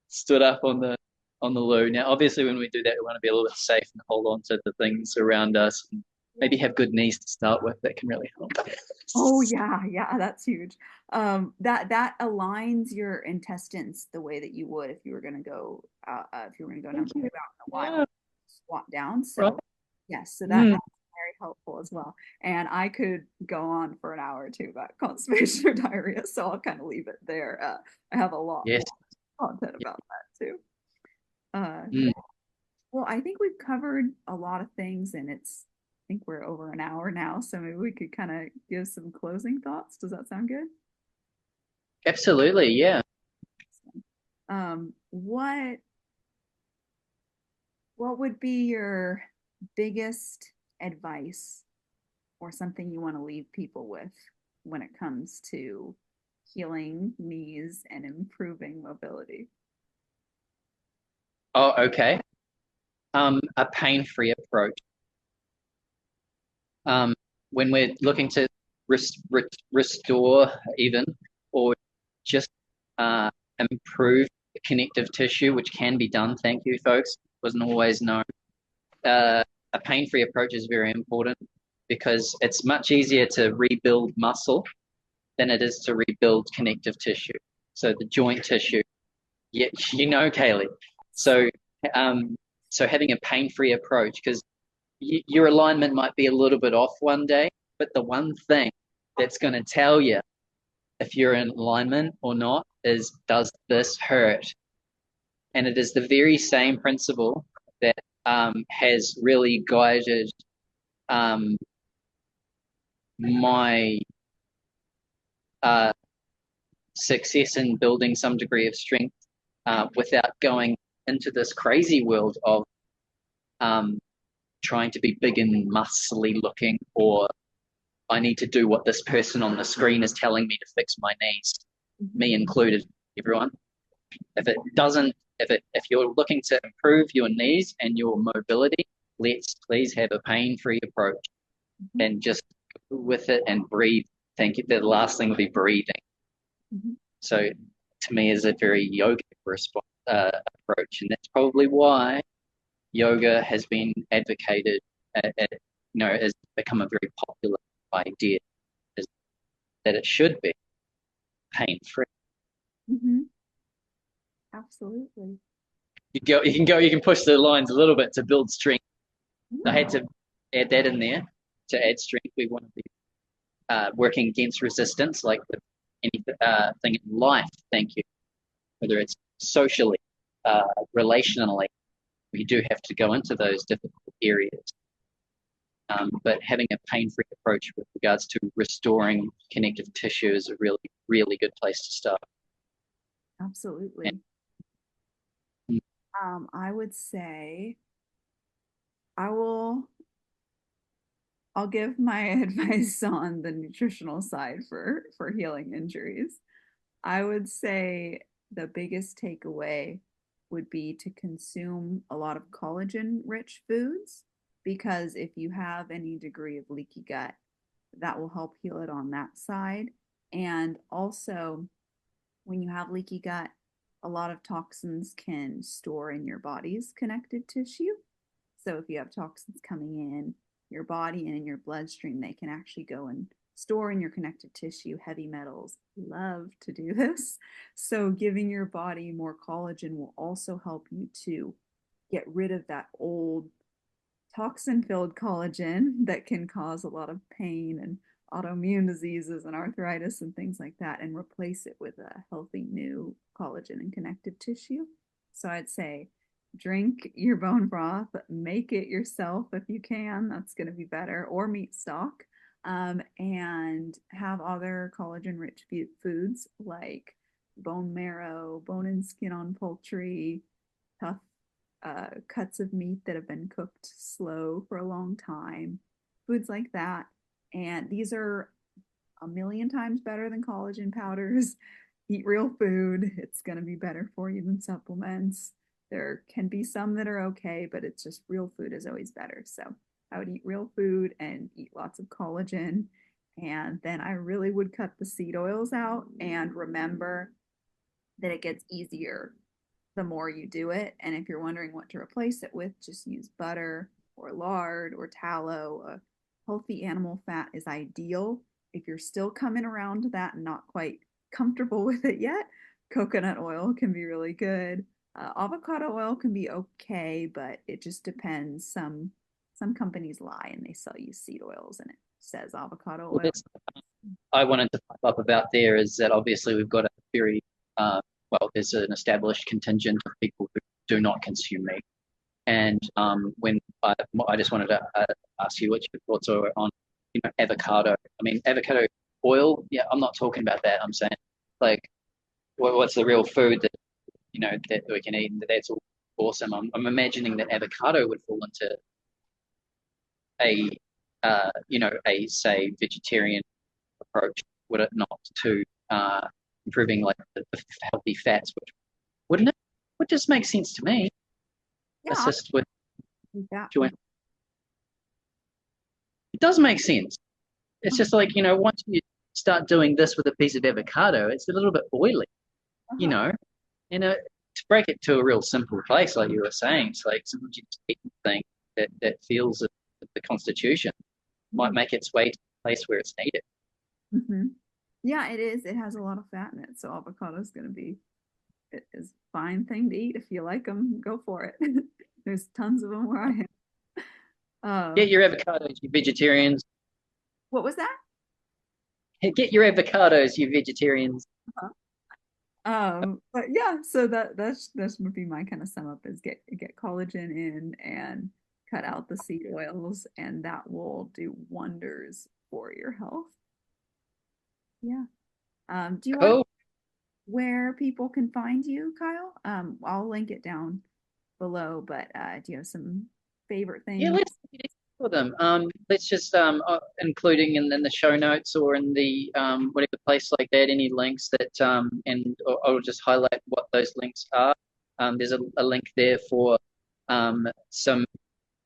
stood up on the loo. Now, obviously, when we do that, we want to be a little bit safe and hold on to the things around us, and maybe have good knees to start with. That can really help. Oh yeah, yeah, that's huge. That aligns your intestines the way that you would if you were gonna go if you were gonna go Thank number two you. out in a while, Yeah, squat down. right. So yes, so Mm, that's very helpful as well. And I could go on for an hour or two about constipation or diarrhea, so I'll kind of leave it there. I have a lot yes. more content about that too. Mm. Well, I think we've covered a lot of things, and I think we're over an hour now, so maybe we could kind of give some closing thoughts. Does that sound good? Absolutely. Yeah. What would be your biggest advice or something you want to leave people with when it comes to healing knees and improving mobility? Oh, okay. A pain-free approach. Um, when we're looking to restore even or just uh, improve the connective tissue, which can be done. Thank you, folks. Wasn't always known. A pain-free approach is very important because it's much easier to rebuild muscle than it is to rebuild connective tissue. So the joint tissue. Yeah, you know, Kaylee. So, so having a pain-free approach because your alignment might be a little bit off one day, but the one thing that's going to tell you if you're in alignment or not is does this hurt? And it is the very same principle that has really guided um, my uh, success in building some degree of strength without going into this crazy world of um, trying to be big and muscly looking, or I need to do what this person on the screen is telling me to fix my knees, Mhm. me included, everyone. If it doesn't, if you're looking to improve your knees and your mobility, let's please have a pain-free approach Mhm. and just go with it and breathe. Thank you. The last thing will be breathing. Mhm. So to me is a very yoga response approach, and that's probably why yoga has been advocated, has become a very popular idea, is that it should be pain-free. Mhm. Absolutely. You can push the lines a little bit to build strength. I Yeah. had to add that in there to add strength. We want to be. working against resistance, like with anything thing in life. Thank you. Whether it's socially, relationally, you do have to go into those difficult areas. But having a pain-free approach with regards to restoring connective tissue is a really, really good place to start. Absolutely. I would say I will I'll give my advice on the nutritional side for healing injuries. I would say the biggest takeaway would be to consume a lot of collagen-rich foods because if you have any degree of leaky gut, that will help heal it on that side. And also, when you have leaky gut, a lot of toxins can store in your body's connective tissue. So if you have toxins coming in your body and in your bloodstream, they can actually go and store in your connective tissue. Heavy metals love to do this. So giving your body more collagen will also help you to get rid of that old toxin filled collagen that can cause a lot of pain and autoimmune diseases and arthritis and things like that and replace it with a healthy new collagen and connective tissue. So I'd say drink your bone broth, make it yourself if you can. That's going to be better, or meat stock. And have other collagen rich foods like bone marrow, bone and skin on poultry, tough cuts of meat that have been cooked slow for a long time, foods like that. And these are a million times better than collagen powders. Eat real food. It's going to be better for you than supplements. There can be some that are okay, but it's just real food is always better. So I would eat real food and eat lots of collagen. And then I really would cut the seed oils out and remember that it gets easier the more you do it. And if you're wondering what to replace it with, just use butter or lard or tallow. A healthy animal fat is ideal. If you're still coming around to that and not quite comfortable with it yet, coconut oil can be really good. Avocado oil can be okay, but it just depends. Some companies lie and they sell you seed oils and it says avocado Well, oil. I wanted to pop up about there is that obviously we've got a very there's an established contingent of people who do not consume meat. And when I just wanted to ask you what your thoughts are on, avocado. I mean, avocado oil. Yeah, I'm not talking about that. I'm saying like, what's the real food that that we can eat? That's all awesome. I'm imagining that avocado would fall into a a say vegetarian approach, would it not, to improving like the healthy fats, which wouldn't it? Would just make sense to me. Yeah, Assist with that for joint. It does make sense. It's just like, once you start doing this with a piece of avocado, it's a little bit oily, you uh-huh. know. To break it to a real simple place, like you were saying, it's like sometimes you just eat the thing that feels the constitution might make its way to the place where it's needed. Mm-hmm. Yeah, it is. It has a lot of fat in it, so avocado is going to be it is a fine thing to eat if you like them. Go for it. There's tons of them where I am. Get Um, your avocados, you vegetarians. what was that? Get your avocados, you vegetarians. Uh-huh. But yeah, so that's would be my kind of sum up is get collagen in and cut out the seed oils, and that will do wonders for your health. Yeah. Do you want Cool. where people can find you, Kyle? I'll link it down below, but do you have some favorite Yeah, things? let's for them. Let's just including in the show notes or in the whatever place like that, any links that and I'll just highlight what those links are. There's a link there for some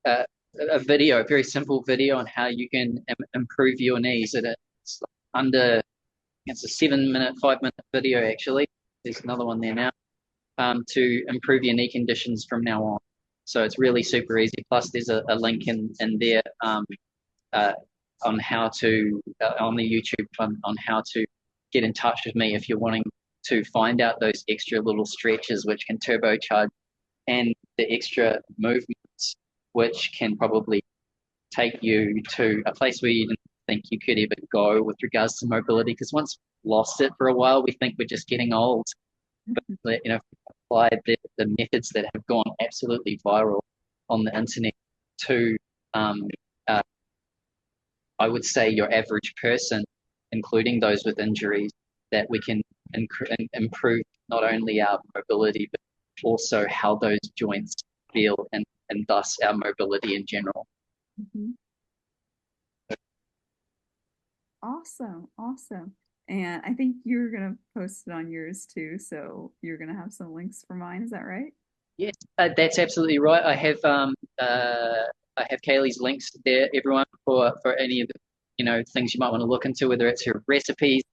uh, a video, a very simple video on how you can improve your knees. It's under it's a 7 minute, 5 minute video actually. There's another one there now to improve your knee conditions from now on. So it's really super easy. Plus, there's a link in there uh, on how to on the YouTube on how to get in touch with me if you're wanting to find out those extra little stretches which can turbocharge and the extra movements which can probably take you to a place where you didn't think you could ever go with regards to mobility. Because once we've lost it for a while, we think we're just getting old. Mhm. But apply the methods that have gone absolutely viral on the internet to, um, uh, I would say, your average person, including those with injuries, that we can improve not only our mobility, but also how those joints feel and thus our mobility in general. Mhm. Awesome, awesome. And I think you're gonna post it on yours too, so you're gonna have some links for mine. Is that right? Yes, that's absolutely right. I have Kaylee's links there, everyone, for any of the things you might want to look into, whether it's her recipes,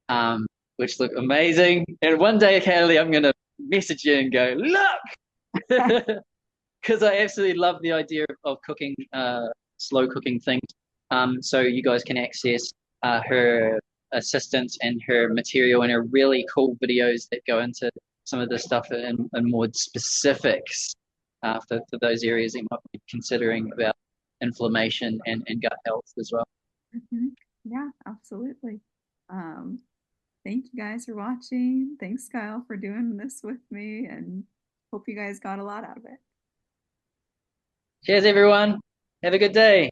um, which look amazing. And one day, Kaylee, I'm gonna message you and go, look, because I absolutely love the idea of cooking, slow cooking things. So you guys can access her assistance and her material and her really cool videos that go into some of the stuff in more specifics for those areas you might be considering about inflammation and gut health as well. Mhm. Yeah, absolutely. Um, Thank you guys for watching. Thanks, Kyle, for doing this with me, and hope you guys got a lot out of it. Cheers, everyone. Have a good day.